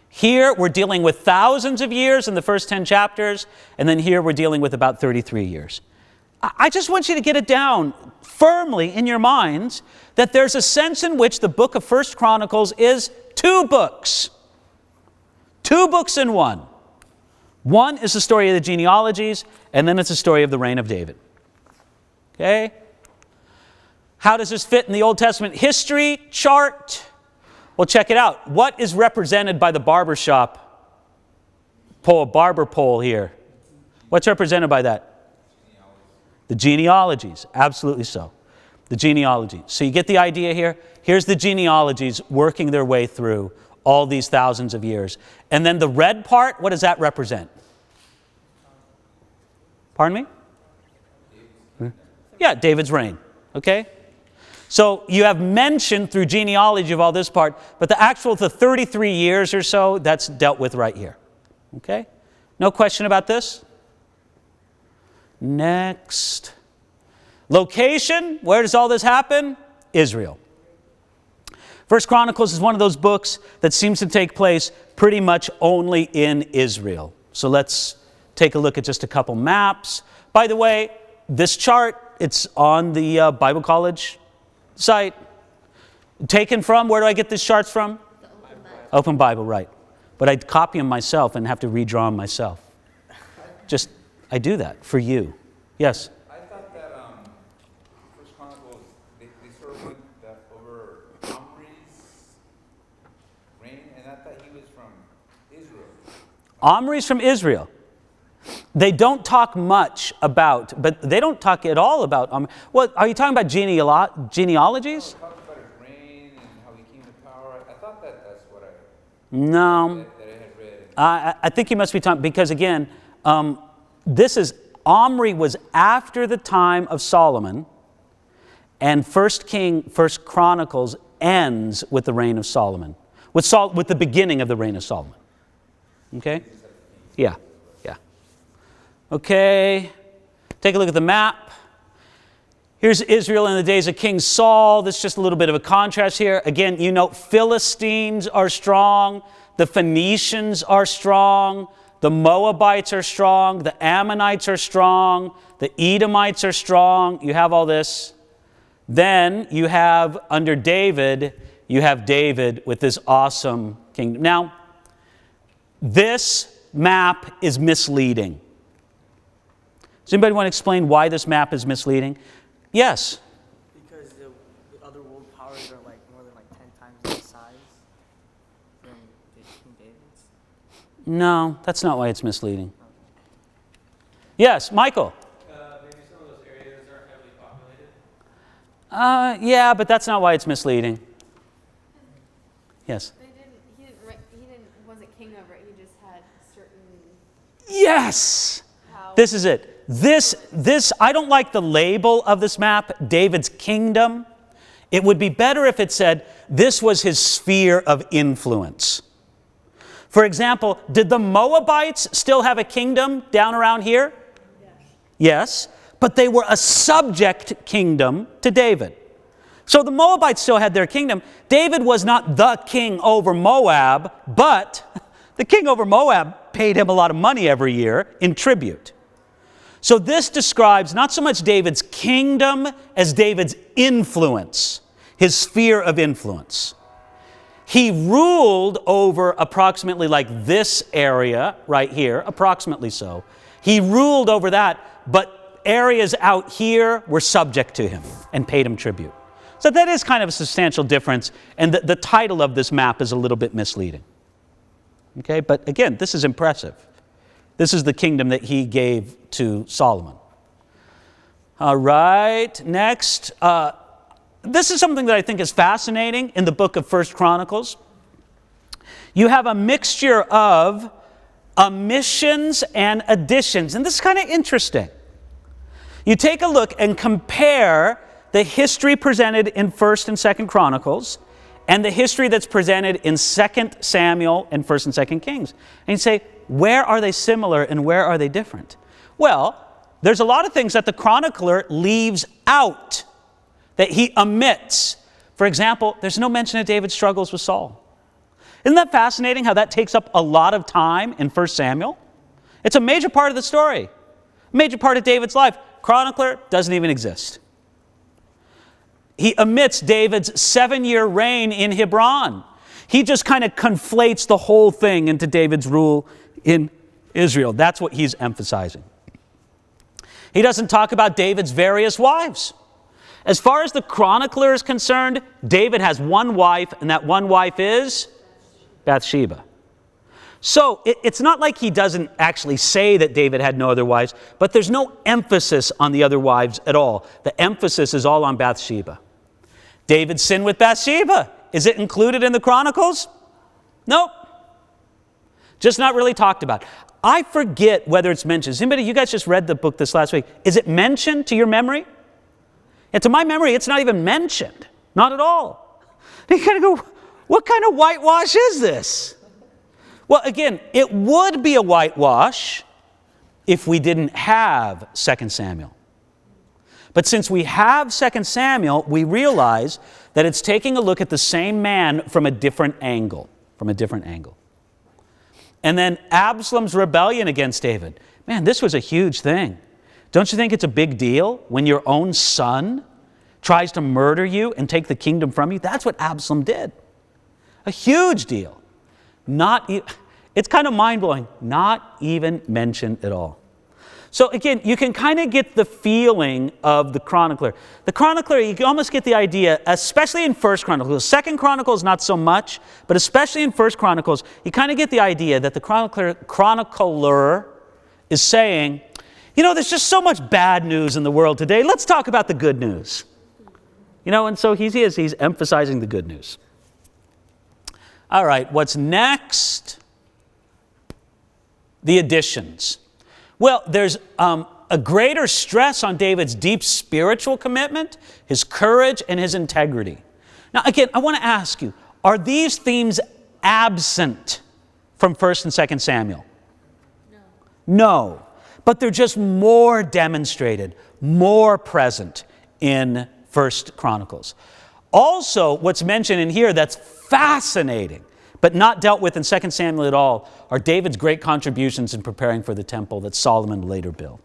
here we're dealing with thousands of years in the first 10 chapters, and then here we're dealing with about 33 years. I just want you to get it down firmly in your minds that there's a sense in which the book of 1 Chronicles is two books. Two books in one. One is the story of the genealogies, and then it's the story of the reign of David. Okay? How does this fit in the Old Testament history chart? Well, check it out. What is represented by the barbershop barber pole here? What's represented by that? The genealogies, absolutely so. The genealogy. So you get the idea here? Here's the genealogies working their way through all these thousands of years. And then the red part, what does that represent? Pardon me? Yeah, David's reign. Okay? So you have mention through genealogy of all this part, but the 33 years or so, that's dealt with right here. Okay? No question about this? Next. Location, where does all this happen? Israel. 1 Chronicles is one of those books that seems to take place pretty much only in Israel. So let's take a look at just a couple maps. By the way, this chart, it's on the Bible College site. Taken from, where do I get these charts from? The Open Bible. Open Bible, right. But I'd copy them myself and have to redraw them myself. I do that for you. Yes? I thought that First Chronicles, they sort of went over Omri's reign, and I thought he was from Israel. Omri's from Israel. They don't talk much about, but they don't talk at all about Omri. What, are you talking about genealogies? Talk about his reign and how he came to power. I thought that's what No. that I had read. I think you must be talking, because again, Omri was after the time of Solomon, and First Chronicles ends with the reign of Solomon, with the beginning of the reign of Solomon. Okay? Yeah. Okay, take a look at the map. Here's Israel in the days of King Saul. This is just a little bit of a contrast here. Again, you know, Philistines are strong, the Phoenicians are strong, the Moabites are strong, the Ammonites are strong, the Edomites are strong. You have all this. Then you have, under David, you have David with this awesome kingdom. Now, this map is misleading. Does anybody want to explain why this map is misleading? Yes? Because the other world powers are like more than like 10 times the size from King David's. No, that's not why it's misleading. Yes, Michael? Maybe some of those areas aren't heavily populated. Yeah, but that's not why it's misleading. Yes? He wasn't king over it, he just had certain Yes! powers. This is it. This, I don't like the label of this map, David's kingdom. It would be better if it said this was his sphere of influence. For example, did the Moabites still have a kingdom down around here? Yes, but they were a subject kingdom to David. So the Moabites still had their kingdom. David was not the king over Moab, but the king over Moab paid him a lot of money every year in tribute. So this describes not so much David's kingdom as David's influence, his sphere of influence. He ruled over approximately like this area right here, approximately so. He ruled over that, but areas out here were subject to him and paid him tribute. So that is kind of a substantial difference, and the title of this map is a little bit misleading. Okay, but again, this is impressive. This is the kingdom that he gave to Solomon. All right, next. This is something that I think is fascinating in the book of 1 Chronicles. You have a mixture of omissions and additions, and this is kind of interesting. You take a look and compare the history presented in 1st and 2nd Chronicles and the history that's presented in 2nd Samuel and 1st and 2nd Kings. And you say, where are they similar and where are they different? Well, there's a lot of things that the chronicler leaves out, that he omits. For example, there's no mention of David's struggles with Saul. Isn't that fascinating how that takes up a lot of time in 1 Samuel? It's a major part of the story, a major part of David's life. Chronicler doesn't even exist. He omits David's 7-year reign in Hebron. He just kind of conflates the whole thing into David's rule in Israel. That's what he's emphasizing. He doesn't talk about David's various wives. As far as the chronicler is concerned, David has one wife, and that one wife is Bathsheba. So it's not like he doesn't actually say that David had no other wives, but there's no emphasis on the other wives at all. The emphasis is all on Bathsheba. David sinned with Bathsheba. Is it included in the Chronicles? Nope. Just not really talked about. I forget whether it's mentioned. Anybody, you guys just read the book this last week. Is it mentioned to your memory? And to my memory, it's not even mentioned. Not at all. You kind of go, what kind of whitewash is this? Well, again, it would be a whitewash if we didn't have 2 Samuel. But since we have 2 Samuel, we realize that it's taking a look at the same man from a different angle. And then Absalom's rebellion against David. Man, this was a huge thing. Don't you think it's a big deal when your own son tries to murder you and take the kingdom from you? That's what Absalom did. A huge deal. It's kind of mind-blowing. Not even mentioned at all. So again, you can kind of get the feeling of the chronicler. The chronicler, you can almost get the idea, especially in 1 Chronicles. 2 Chronicles, not so much, but especially in 1 Chronicles, you kind of get the idea that the chronicler is saying, you know, there's just so much bad news in the world today. Let's talk about the good news. You know, and so he's emphasizing the good news. All right, what's next? The additions. Well, there's a greater stress on David's deep spiritual commitment, his courage, and his integrity. Now, again, I want to ask you, are these themes absent from 1 and 2 Samuel? No. But they're just more demonstrated, more present in 1 Chronicles. Also, what's mentioned in here that's fascinating, but not dealt with in 2 Samuel at all, are David's great contributions in preparing for the temple that Solomon later built.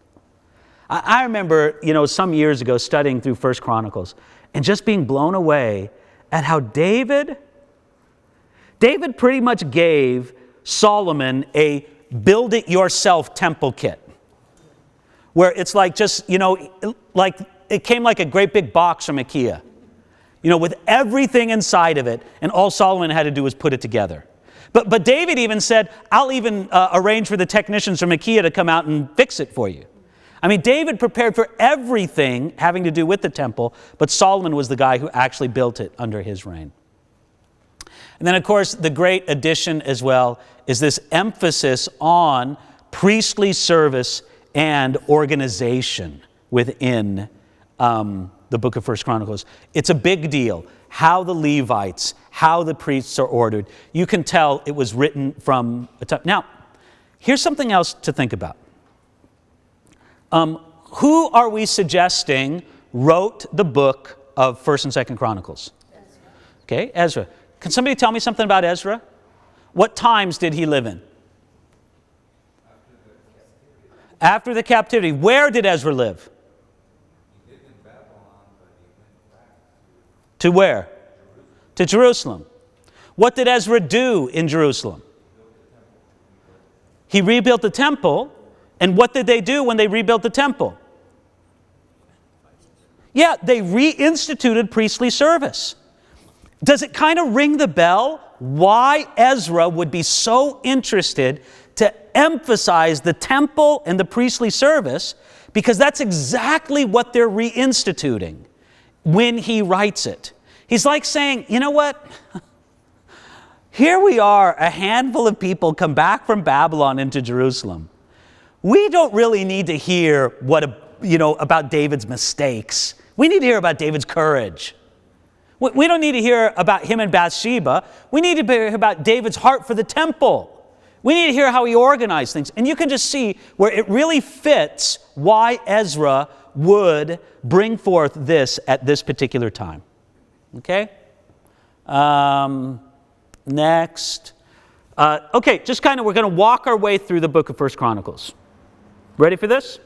I remember, some years ago studying through 1 Chronicles and just being blown away at how David pretty much gave Solomon a build-it-yourself temple kit, where it's like just, like it came like a great big box from IKEA, with everything inside of it, and all Solomon had to do was put it together. But David even said, I'll even arrange for the technicians from IKEA to come out and fix it for you. I mean, David prepared for everything having to do with the temple, but Solomon was the guy who actually built it under his reign. And then, of course, the great addition as well is this emphasis on priestly service and organization within the book of 1 Chronicles. It's a big deal. How the Levites, how the priests are ordered. You can tell it was written from a time. Now, here's something else to think about. Who are we suggesting wrote the book of 1 and 2 Chronicles? Okay, Ezra. Can somebody tell me something about Ezra? What times did he live in? After the captivity. Where did Ezra live? He lived in Babylon, but he went back to where? To Jerusalem. What did Ezra do in Jerusalem? He rebuilt the temple. And what did they do when they rebuilt the temple? Yeah, they reinstituted priestly service. Does it kind of ring the bell why Ezra would be so interested to emphasize the temple and the priestly service? Because that's exactly what they're reinstituting when he writes it. He's like saying, you know what? Here we are, a handful of people come back from Babylon into Jerusalem. We don't really need to hear about David's mistakes. We need to hear about David's courage. We don't need to hear about him and Bathsheba. We need to hear about David's heart for the temple. We need to hear how he organized things. And you can just see where it really fits why Ezra would bring forth this at this particular time. Okay? Next. Just kind of, we're going to walk our way through the book of 1 Chronicles. Ready for this?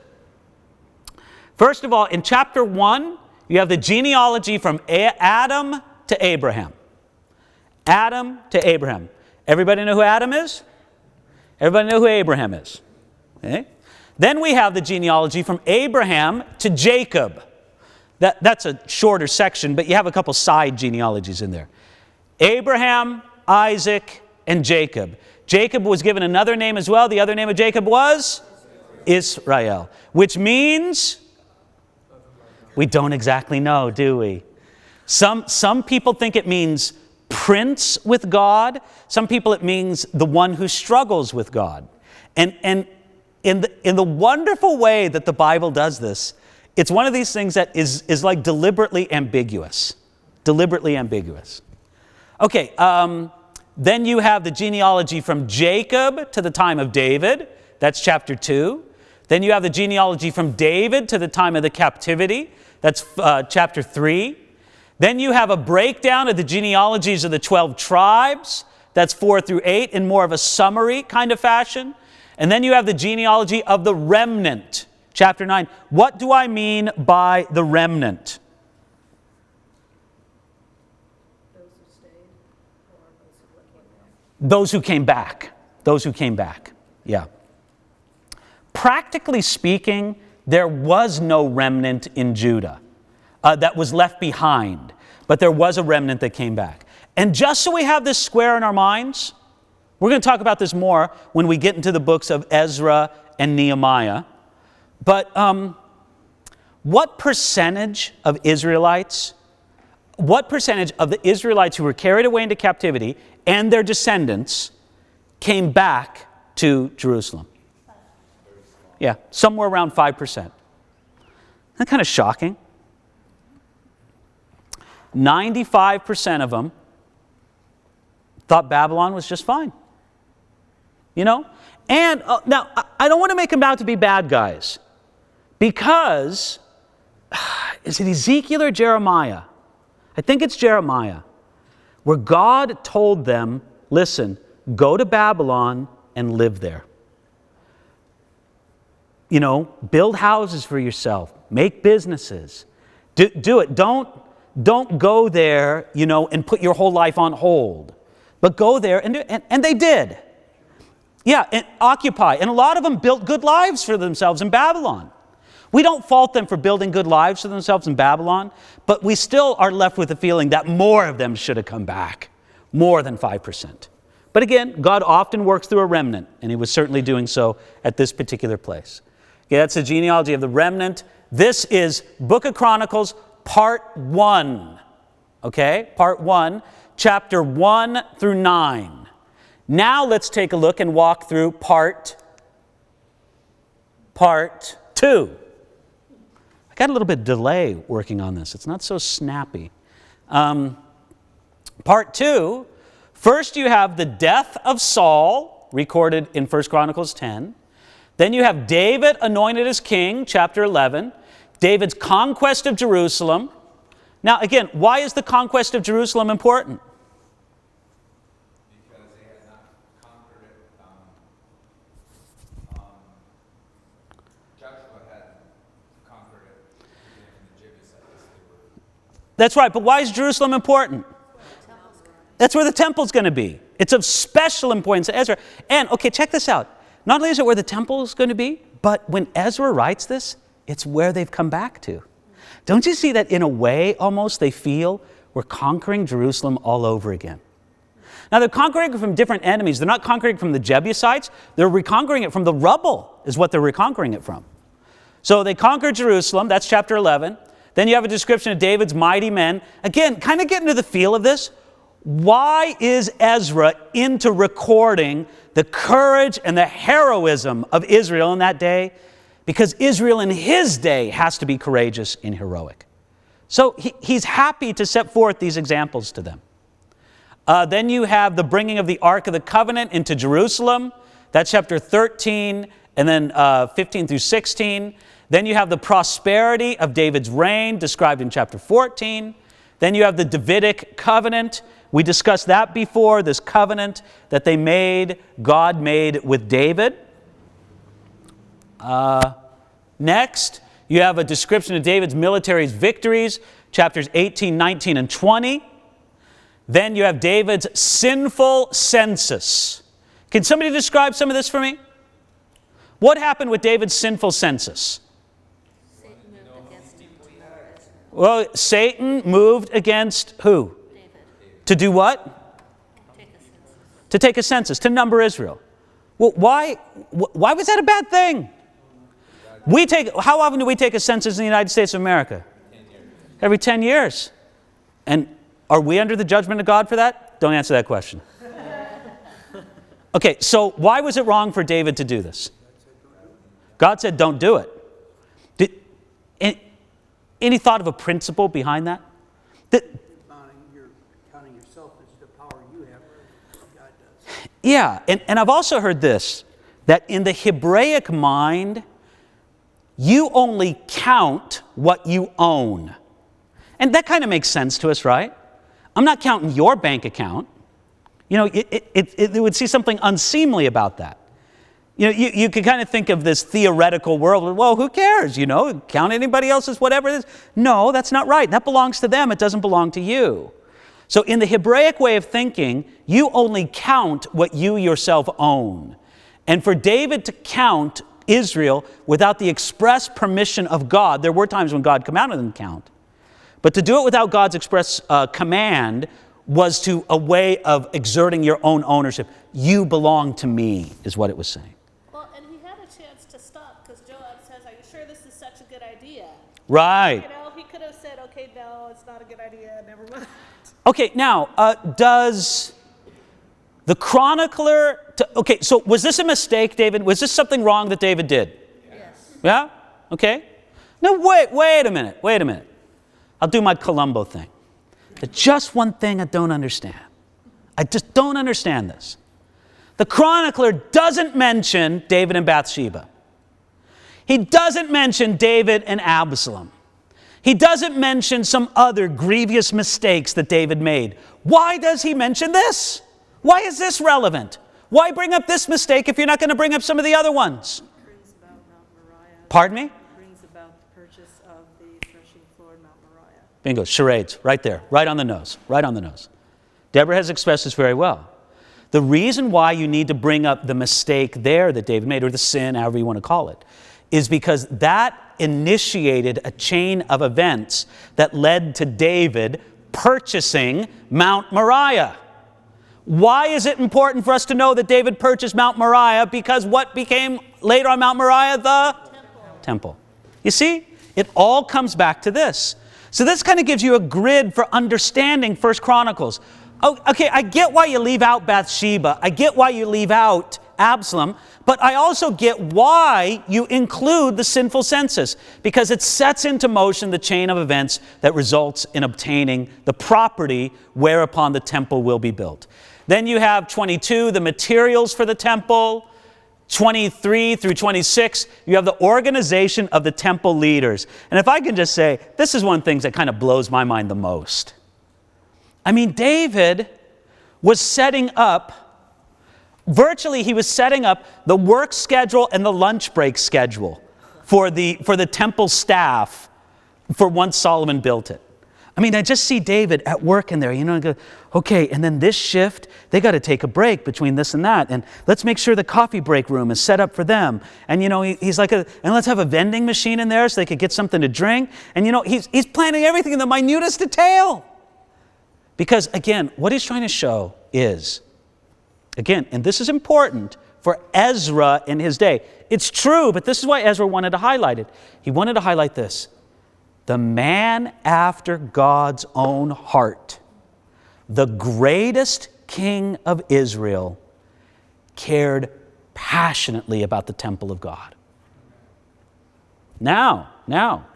First of all, in chapter 1, you have the genealogy from Adam to Abraham. Adam to Abraham. Everybody know who Adam is? Everybody know who Abraham is? Okay. Then we have the genealogy from Abraham to Jacob. That's a shorter section, but you have a couple side genealogies in there. Abraham, Isaac, and Jacob. Jacob was given another name as well. The other name of Jacob was Israel, which means we don't exactly know, do we? Some people think it means prince with God. Some people it means the one who struggles with God. And in the wonderful way that the Bible does this, it's one of these things that is like deliberately ambiguous. Deliberately ambiguous. Okay, then you have the genealogy from Jacob to the time of David. That's chapter 2. Then you have the genealogy from David to the time of the captivity. That's chapter 3. Then you have a breakdown of the genealogies of the 12 tribes. That's 4 through 8 in more of a summary kind of fashion. And then you have the genealogy of the remnant, chapter 9. What do I mean by the remnant? Those who came back. Those who came back. Yeah. Practically speaking, there was no remnant in Judah that was left behind, but there was a remnant that came back. And just so we have this square in our minds, we're going to talk about this more when we get into the books of Ezra and Nehemiah. But what percentage of the Israelites who were carried away into captivity and their descendants came back to Jerusalem? Yeah, somewhere around 5%. Isn't that kind of shocking? 95% of them thought Babylon was just fine. You know? And now, I don't want to make them out to be bad guys. Because, is it Ezekiel or Jeremiah? I think it's Jeremiah. Where God told them, listen, go to Babylon and live there. You know, build houses for yourself. Make businesses. Do it. Don't go there, you know, and put your whole life on hold. But go there and do it. And they did. Yeah, and occupy. And a lot of them built good lives for themselves in Babylon. We don't fault them for building good lives for themselves in Babylon, but we still are left with the feeling that more of them should have come back. More than 5%. But again, God often works through a remnant, and he was certainly doing so at this particular place. Okay, that's the genealogy of the remnant. This is Book of Chronicles, part 1. Okay, part 1, chapter 1 through 9. Now let's take a look and walk through part 2. I got a little bit of delay working on this. It's not so snappy. Part 2, first you have the death of Saul, recorded in 1 Chronicles 10. Then you have David anointed as king, chapter 11. David's conquest of Jerusalem. Now again, why is the conquest of Jerusalem important? Because they had not conquered it. Joshua had conquered it from the Jebusites. That's right, but why is Jerusalem important? That's where the temple's going to be. It's of special importance to Ezra. And, okay, check this out. Not only is it where the temple is going to be, but when Ezra writes this, it's where they've come back to. Don't you see that in a way, almost, they feel we're conquering Jerusalem all over again? Now, they're conquering it from different enemies. They're not conquering from the Jebusites. They're reconquering it from the rubble, is what they're reconquering it from. So they conquered Jerusalem. That's chapter 11. Then you have a description of David's mighty men. Again, kind of getting to the feel of this. Why is Ezra into recording the courage and the heroism of Israel in that day? Because Israel in his day has to be courageous and heroic. So he's happy to set forth these examples to them. Then you have the bringing of the Ark of the Covenant into Jerusalem. That's chapter 13 and then 15 through 16. Then you have the prosperity of David's reign described in chapter 14. Then you have the Davidic covenant. We discussed that before, this covenant that they made, God made with David. Next, you have a description of David's military victories, chapters 18, 19, and 20. Then you have David's sinful census. Can somebody describe some of this for me? What happened with David's sinful census? Well, Satan moved against who? David. To do what? To take a census, to number Israel. Well, why was that a bad thing? How often do we take a census in the United States of America? 10 years. Every 10 years. And are we under the judgment of God for that? Don't answer that question. Okay, so why was it wrong for David to do this? God said, don't do it. Any thought of a principle behind that? You're counting yourself as the power you have. God does. Yeah, and I've also heard this, that in the Hebraic mind, you only count what you own. And that kind of makes sense to us, right? I'm not counting your bank account. You know, it would see something unseemly about that. You know, you could kind of think of this theoretical world. Well, who cares? You know, count anybody else's, whatever it is. No, that's not right. That belongs to them. It doesn't belong to you. So in the Hebraic way of thinking, you only count what you yourself own. And for David to count Israel without the express permission of God, there were times when God commanded them to count. But to do it without God's express command was a way of exerting your own ownership. You belong to me, is what it was saying. Well, and he had a chance to stop because Joab says, are you sure this is such a good idea? Right. You know, he could have said, okay, no, it's not a good idea, never mind. Okay, now, does the chronicler... okay, so was this a mistake, David? Was this something wrong that David did? Yes. Yeah? Okay. No, wait a minute. I'll do my Columbo thing. There's just one thing I don't understand. I just don't understand this. The chronicler doesn't mention David and Bathsheba. He doesn't mention David and Absalom. He doesn't mention some other grievous mistakes that David made. Why does he mention this? Why is this relevant? Why bring up this mistake if you're not going to bring up some of the other ones? Brings about Mount Moriah. Pardon me? Brings about the purchase of the threshing floor at Mount Moriah. Bingo, charades, right there, right on the nose, right on the nose. Deborah has expressed this very well. The reason why you need to bring up the mistake there that David made, or the sin, however you want to call it, is because that initiated a chain of events that led to David purchasing Mount Moriah. Why is it important for us to know that David purchased Mount Moriah? Because what became later on Mount Moriah? The temple. You see, it all comes back to this. So this kind of gives you a grid for understanding 1 Chronicles. Oh, okay, I get why you leave out Bathsheba. I get why you leave out Absalom. But I also get why you include the sinful census. Because it sets into motion the chain of events that results in obtaining the property whereupon the temple will be built. Then you have 22, the materials for the temple. 23 through 26, you have the organization of the temple leaders. And if I can just say, this is one of the things that kind of blows my mind the most. I mean, David was setting up, virtually he was setting up the work schedule and the lunch break schedule for the temple staff for once Solomon built it. I mean, I just see David at work in there, you know, and go, okay, and then this shift, they got to take a break between this and that, and let's make sure the coffee break room is set up for them. And, you know, he's like, and let's have a vending machine in there so they could get something to drink. And, you know, he's planning everything in the minutest detail. Because, again, what he's trying to show is, again, and this is important for Ezra in his day. It's true, but this is why Ezra wanted to highlight it. He wanted to highlight this. The man after God's own heart, the greatest king of Israel, cared passionately about the temple of God. Now,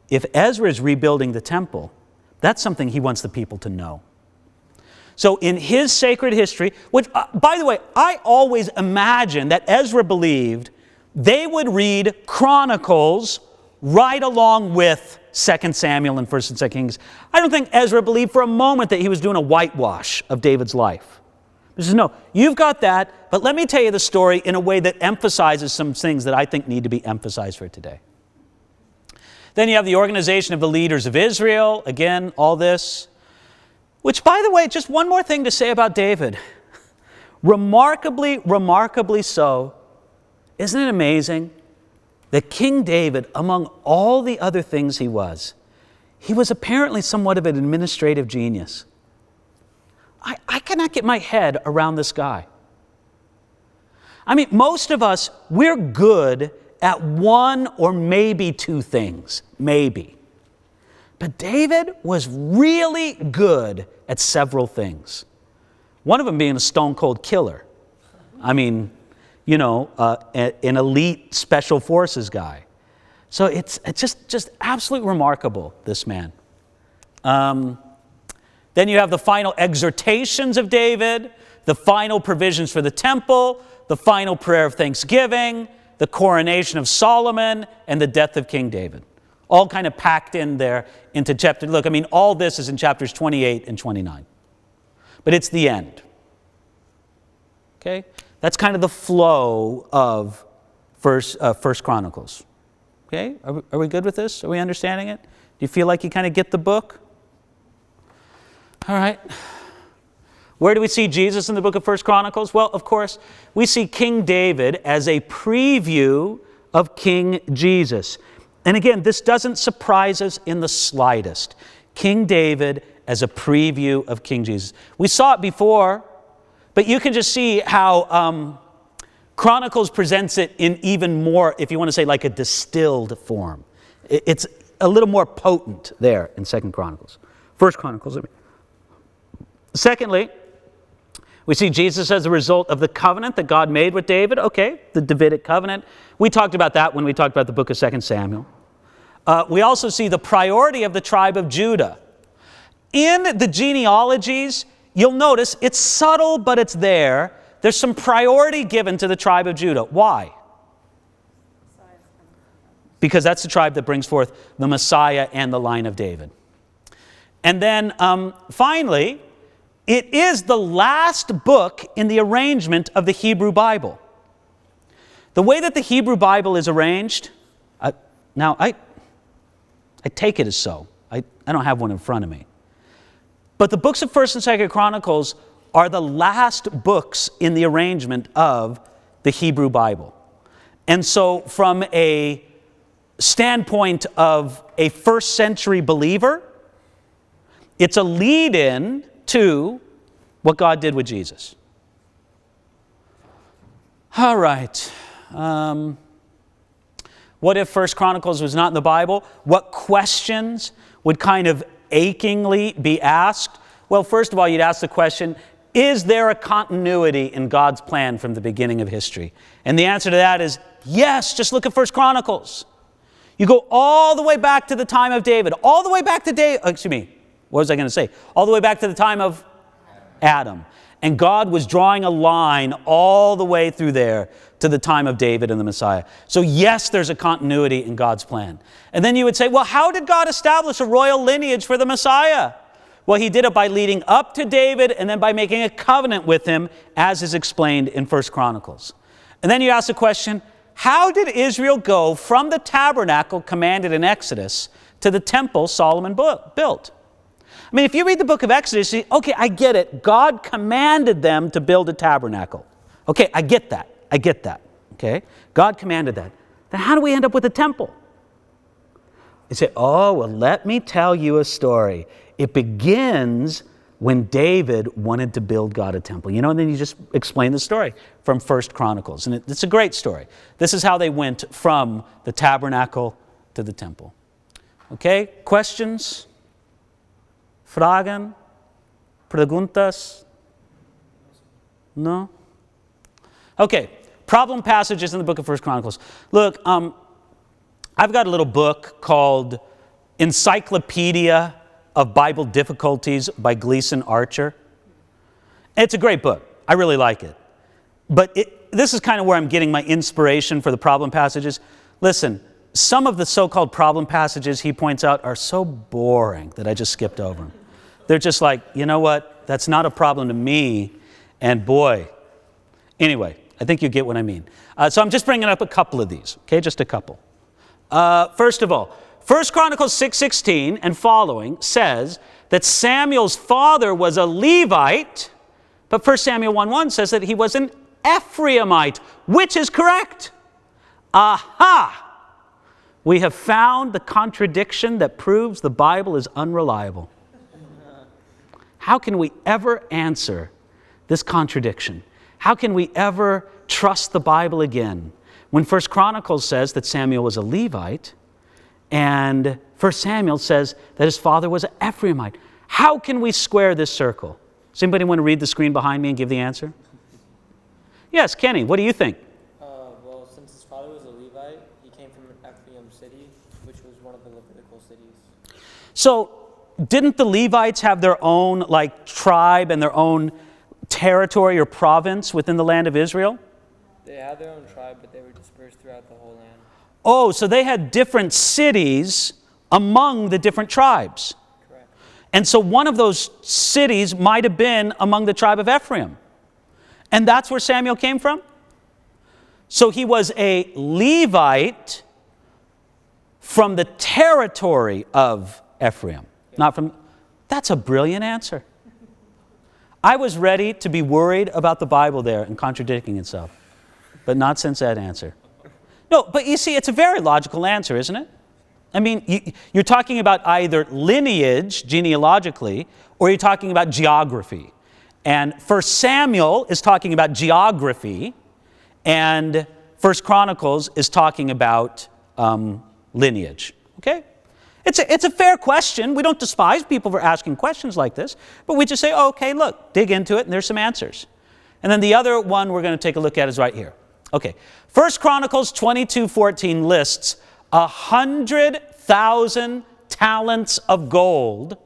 if Ezra is rebuilding the temple, that's something he wants the people to know. So in his sacred history, which, by the way, I always imagined that Ezra believed they would read Chronicles right along with 2 Samuel and 1 and 2 Kings. I don't think Ezra believed for a moment that he was doing a whitewash of David's life. He says, no, you've got that, but let me tell you the story in a way that emphasizes some things that I think need to be emphasized for today. Then you have the organization of the leaders of Israel. Again, all this. Which, by the way, just one more thing to say about David. Remarkably so, isn't it amazing that King David, among all the other things he was apparently somewhat of an administrative genius. I cannot get my head around this guy. I mean, most of us, we're good at one or maybe two things, maybe. But David was really good at several things. One of them being a stone-cold killer. I mean, you know, an elite special forces guy. So it's just absolutely remarkable, this man. Then you have the final exhortations of David, the final provisions for the temple, the final prayer of thanksgiving, the coronation of Solomon, and the death of King David. All kind of packed in there into chapter. Look, I mean, all this is in chapters 28 and 29. But it's the end. Okay? That's kind of the flow of First Chronicles. Okay? Are we good with this? Are we understanding it? Do you feel like you kind of get the book? All right. Where do we see Jesus in the book of 1 Chronicles? Well, of course, we see King David as a preview of King Jesus. And again, this doesn't surprise us in the slightest. King David as a preview of King Jesus. We saw it before, but you can just see how Chronicles presents it in even more, if you want to say, like a distilled form. It's a little more potent there in 2 Chronicles. 1 Chronicles, I mean. Secondly, we see Jesus as a result of the covenant that God made with David. Okay, the Davidic covenant. We talked about that when we talked about the book of 2 Samuel. We also see the priority of the tribe of Judah. In the genealogies, you'll notice it's subtle, but it's there. There's some priority given to the tribe of Judah. Why? Because that's the tribe that brings forth the Messiah and the line of David. And then finally, it is the last book in the arrangement of the Hebrew Bible. The way that the Hebrew Bible is arranged, now I take it as so. I don't have one in front of me. But the books of 1st and 2nd Chronicles are the last books in the arrangement of the Hebrew Bible. And so from a standpoint of a first century believer, it's a lead-in to what God did with Jesus. All right. What if 1 Chronicles was not in the Bible? What questions would kind of achingly be asked? Well, first of all, you'd ask the question, is there a continuity in God's plan from the beginning of history? And the answer to that is yes. Just look at 1 Chronicles. You go all the way back to the time of David, all the way back to what was I going to say? All the way back to the time of Adam. And God was drawing a line all the way through there to the time of David and the Messiah. So yes, there's a continuity in God's plan. And then you would say, well, how did God establish a royal lineage for the Messiah? Well, he did it by leading up to David and then by making a covenant with him, as is explained in 1 Chronicles. And then you ask the question, how did Israel go from the tabernacle commanded in Exodus to the temple Solomon built. I mean, if you read the book of Exodus, you see, okay, I get it. God commanded them to build a tabernacle. Okay, I get that. Okay? God commanded that. Then how do we end up with a temple? You say, oh, well, let me tell you a story. It begins when David wanted to build God a temple. You know, and then you just explain the story from 1 Chronicles. And it's a great story. This is how they went from the tabernacle to the temple. Okay, questions? Fragen? Preguntas? No? Okay, problem passages in the book of 1 Chronicles. Look, I've got a little book called Encyclopedia of Bible Difficulties by Gleason Archer. It's a great book. I really like it. But this is kind of where I'm getting my inspiration for the problem passages. Listen, some of the so-called problem passages he points out are so boring that I just skipped over them. They're just like, you know what? That's not a problem to me. And boy, anyway, I think you get what I mean. So I'm just bringing up a couple of these, okay? Just a couple. First of all, 1 Chronicles 6:16 and following says that Samuel's father was a Levite, but 1 Samuel 1:1 says that he was an Ephraimite. Which is correct? Aha! We have found the contradiction that proves the Bible is unreliable. How can we ever answer this contradiction? How can we ever trust the Bible again when 1 Chronicles says that Samuel was a Levite and 1 Samuel says that his father was an Ephraimite? How can we square this circle? Does anybody want to read the screen behind me and give the answer? Yes, Kenny, what do you think? Well, since his father was a Levite, he came from an Ephraim city, which was one of the Levitical cities. So, didn't the Levites have their own tribe and their own territory or province within the land of Israel? They had their own tribe, but they were dispersed throughout the whole land. Oh, so they had different cities among the different tribes. Correct. And so one of those cities might have been among the tribe of Ephraim. And that's where Samuel came from? So he was a Levite from the territory of Ephraim. Not from. That's a brilliant answer. I was ready to be worried about the Bible there and contradicting itself, but not since that answer. No, but you see, it's a very logical answer, isn't it? I mean, you're talking about either lineage, genealogically, or you're talking about geography. And 1 Samuel is talking about geography, and 1 Chronicles is talking about lineage. Okay? It's a fair question. We don't despise people for asking questions like this, but we just say, oh, okay, look, dig into it, and there's some answers. And then the other one we're going to take a look at is right here. Okay, 1 Chronicles 22:14 lists 100,000 talents of gold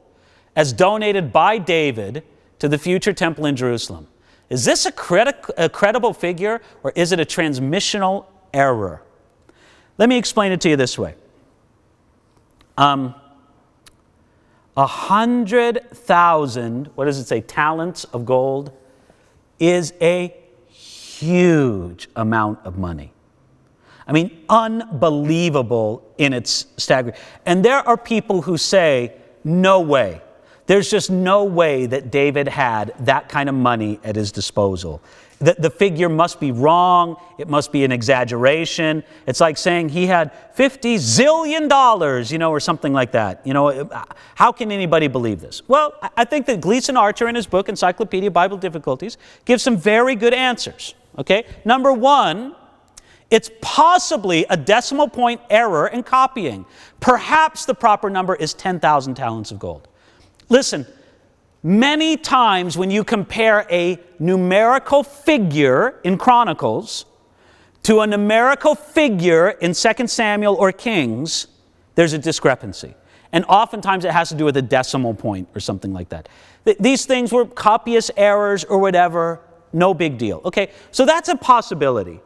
as donated by David to the future temple in Jerusalem. Is this a credible figure, or is it a transmissional error? Let me explain it to you this way. 100,000, what does it say, talents of gold, is a huge amount of money. I mean, unbelievable in its staggering. And there are people who say, no way. There's just no way that David had that kind of money at his disposal. The figure must be wrong. It must be an exaggeration. It's like saying he had $50 zillion, or something like that. How can anybody believe this? Well, I think that Gleason Archer in his book, Encyclopedia of Bible Difficulties, gives some very good answers. Okay? Number one, it's possibly a decimal point error in copying. Perhaps the proper number is 10,000 talents of gold. Listen, many times when you compare a numerical figure in Chronicles to a numerical figure in 2 Samuel or Kings, there's a discrepancy. And oftentimes it has to do with a decimal point or something like that. These things were copyist errors or whatever, no big deal. Okay, so that's a possibility.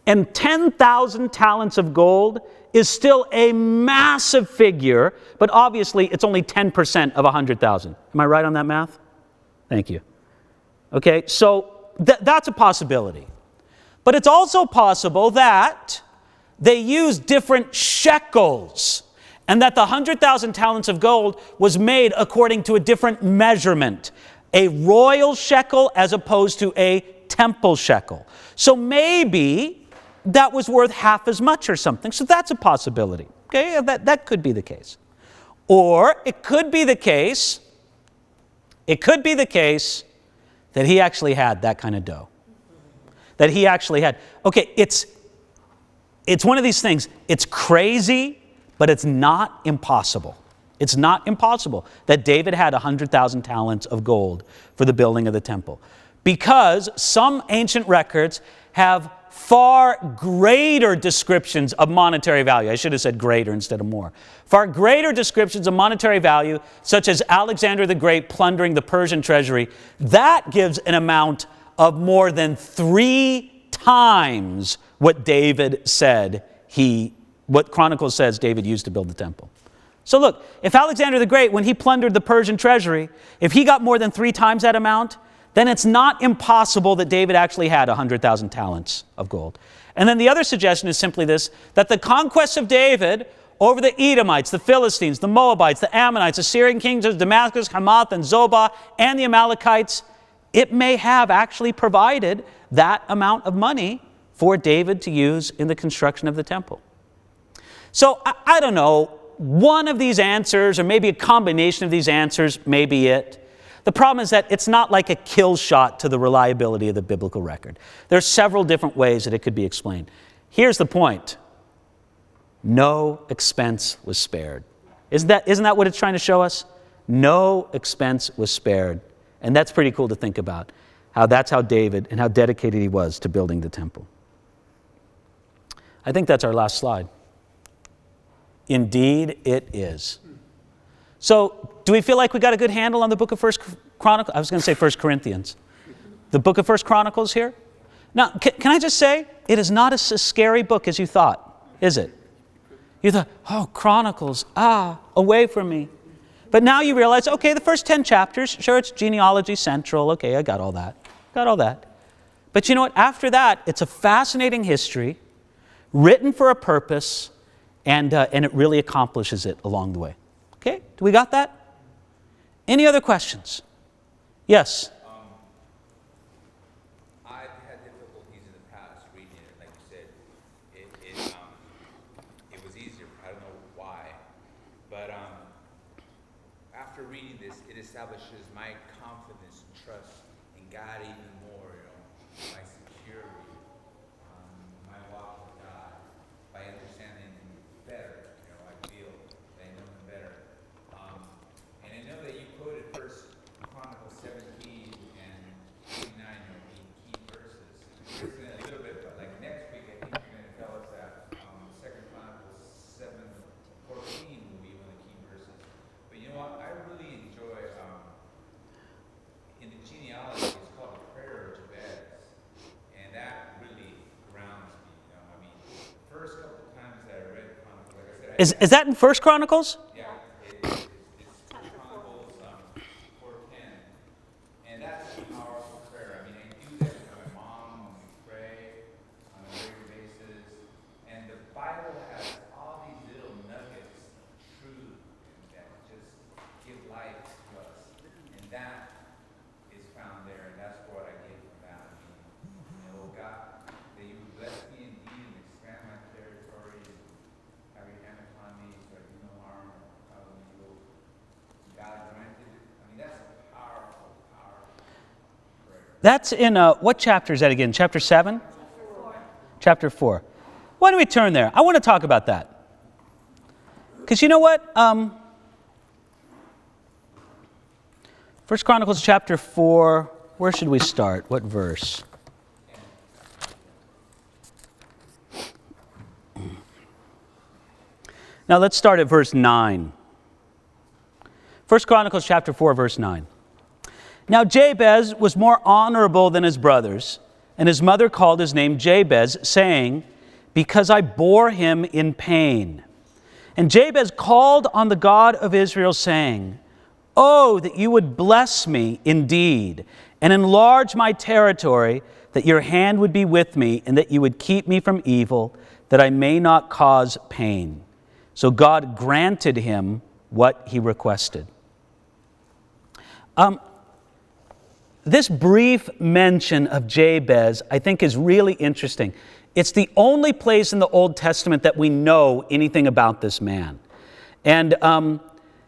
And 10,000 talents of gold is still a massive figure, but obviously it's only 10% of 100,000. Am I right on that math? Thank you. Okay, so that's a possibility. But it's also possible that they use different shekels. and that the 100,000 talents of gold was made according to a different measurement, a royal shekel as opposed to a temple shekel. So maybe that was worth half as much or something. So that's a possibility. Okay, that could be the case. Or it could be the case, that he actually had that kind of dough. That he actually had. Okay, it's one of these things. It's crazy, but it's not impossible. It's not impossible that David had 100,000 talents of gold for the building of the temple. Because some ancient records have far greater descriptions of monetary value. I should have said greater instead of more. Far greater descriptions of monetary value, such as Alexander the Great plundering the Persian treasury. That gives an amount of more than 3 times what David said what Chronicles says David used to build the temple. So look, if Alexander the Great, when he plundered the Persian treasury, if he got more than 3 times that amount, then it's not impossible that David actually had 100,000 talents of gold. And then the other suggestion is simply this, that the conquests of David over the Edomites, the Philistines, the Moabites, the Ammonites, the Syrian kings of Damascus, Hamath, and Zobah, and the Amalekites, it may have actually provided that amount of money for David to use in the construction of the temple. So I don't know, one of these answers, or maybe a combination of these answers, may be it. The problem is that it's not like a kill shot to the reliability of the biblical record. There are several different ways that it could be explained. Here's the point. No expense was spared. Isn't that what it's trying to show us? No expense was spared. And that's pretty cool to think about. That's how David and how dedicated he was to building the temple. I think that's our last slide. Indeed, it is. So, do we feel like we got a good handle on the book of First Chronicles? I was going to say First Corinthians. The book of First Chronicles here? Now, can I just say, it is not as scary book as you thought, is it? You thought, oh, Chronicles, away from me. But now you realize, okay, the first 10 chapters, sure, it's genealogy central. Okay, I got all that. But you know what? After that, it's a fascinating history, written for a purpose, and it really accomplishes it along the way. Okay, do we got that? Any other questions? Yes? I've had difficulties in the past reading it. Like you said, it was easier. I don't know why. But after reading this, it establishes my confidence and trust in God even more, my security, my walk with God, by understanding Him better. I feel that I know Him better. And I know that you quoted First Chronicles 17 and 29 are key verses. We're going to a little bit, but like next week, I think you're going to tell us that Second Chronicles 7:14 will be one of the key verses. But you know what? I really enjoy in the genealogy, it's called the prayer of Jabez, and that really grounds me. I mean, the first couple of times that I read Chronicles, like I said, Is that in First Chronicles? yeah, it's Chronicles 4:10, and that's a powerful prayer. I mean, I do that with my mom when we pray on a regular basis, and the Bible has all these little nuggets of truth that just give life to us, and that is found there, and that's what I get from that. God, that you bless me indeed and expand my territory, and have your hand upon me, so I do no harm or cause any evil. God granted it. I mean, that's a powerful, powerful prayer. That's in, what chapter is that again? Chapter 7? Chapter 4. Why don't we turn there? I want to talk about that. Because you know what? First Chronicles chapter 4, where should we start? What verse? Now let's start at verse 9. First Chronicles chapter 4, verse 9. Now Jabez was more honorable than his brothers, and his mother called his name Jabez, saying, because I bore him in pain. And Jabez called on the God of Israel, saying, oh, that you would bless me indeed, and enlarge my territory, that your hand would be with me, and that you would keep me from evil, that I may not cause pain. So God granted him what he requested. This brief mention of Jabez, I think, is really interesting. It's the only place in the Old Testament that we know anything about this man. And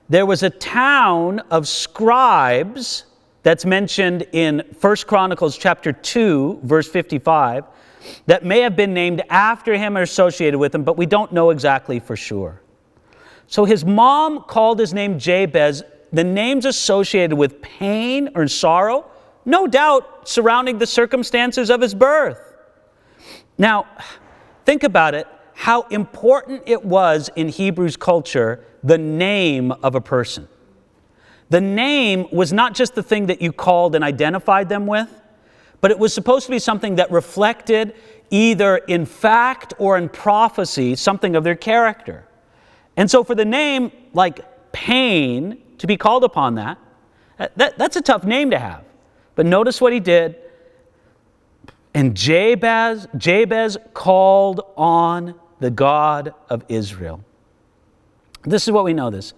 there was a town of scribes that's mentioned in 1 Chronicles chapter 2, verse 55, that may have been named after him or associated with him, but we don't know exactly for sure. So his mom called his name Jabez. The name's associated with pain or sorrow, no doubt surrounding the circumstances of his birth. Now, think about it, how important it was in Hebrews culture, the name of a person. The name was not just the thing that you called and identified them with, but it was supposed to be something that reflected either in fact or in prophecy something of their character. And so for the name like Pain to be called upon that's a tough name to have. But notice what he did. And Jabez called on the God of Israel. This is what we know this,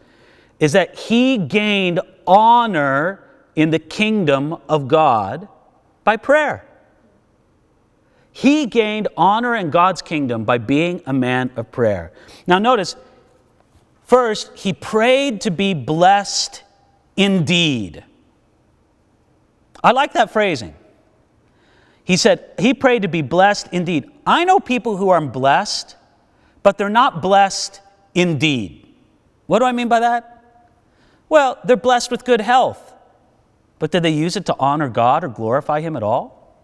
is that he gained honor in the kingdom of God by prayer. He gained honor in God's kingdom by being a man of prayer. Now notice, first, he prayed to be blessed indeed. I like that phrasing. He said, he prayed to be blessed indeed. I know people who are blessed, but they're not blessed indeed. What do I mean by that? Well, they're blessed with good health, but did they use it to honor God or glorify Him at all?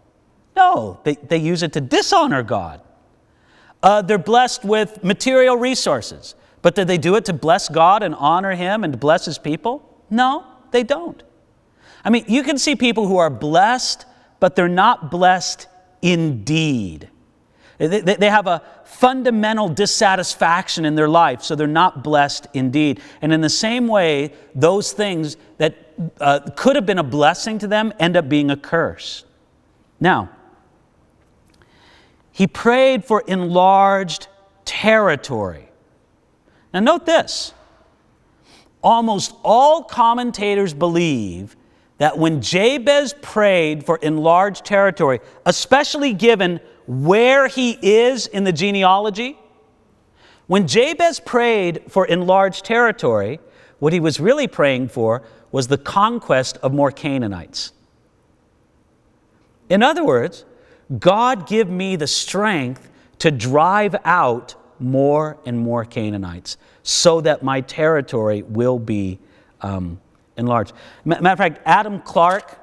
No, they use it to dishonor God. They're blessed with material resources, but did they do it to bless God and honor Him and to bless His people? No, they don't. I mean, you can see people who are blessed, but they're not blessed indeed. They have a fundamental dissatisfaction in their life, so they're not blessed indeed. And in the same way, those things that could have been a blessing to them end up being a curse. Now, he prayed for enlarged territory. Now note this. Almost all commentators believe that when Jabez prayed for enlarged territory, especially given where he is in the genealogy, when Jabez prayed for enlarged territory, what he was really praying for was the conquest of more Canaanites. In other words, God, give me the strength to drive out more and more Canaanites so that my territory will be enlarged. Matter of fact, Adam Clarke,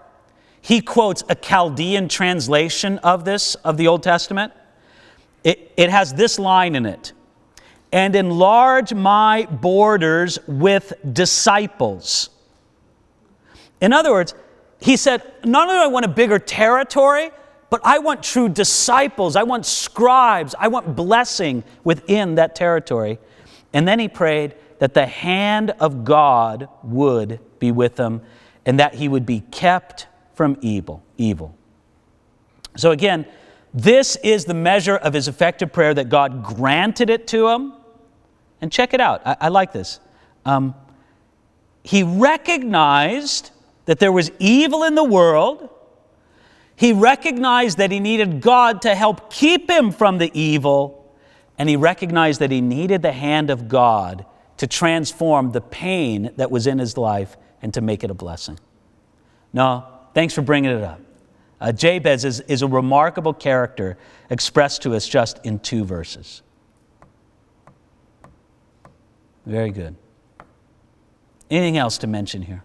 he quotes a Chaldean translation of this, of the Old Testament. It has this line in it: and enlarge my borders with disciples. In other words, he said, not only do I want a bigger territory, but I want true disciples. I want scribes. I want blessing within that territory. And then he prayed that the hand of God would be with him and that he would be kept from evil. So again, this is the measure of his effective prayer, that God granted it to him. And check it out. I like this. He recognized that there was evil in the world. He recognized that he needed God to help keep him from the evil. And he recognized that he needed the hand of God to transform the pain that was in his life and to make it a blessing. No, thanks for bringing it up. Jabez is a remarkable character expressed to us just in 2 verses. Very good. Anything else to mention here?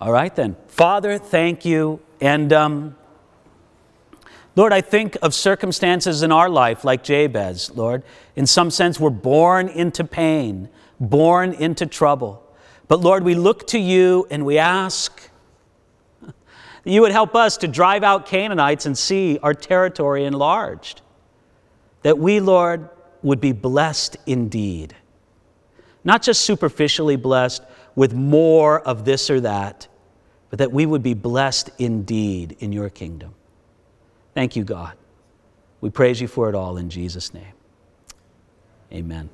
All right then. Father, thank you. And Lord, I think of circumstances in our life like Jabez, Lord. In some sense, we're born into pain, born into trouble. But Lord, we look to you and we ask that you would help us to drive out Canaanites and see our territory enlarged. That we, Lord, would be blessed indeed. Not just superficially blessed with more of this or that, but that we would be blessed indeed in your kingdom. Thank you, God. We praise you for it all in Jesus' name. Amen.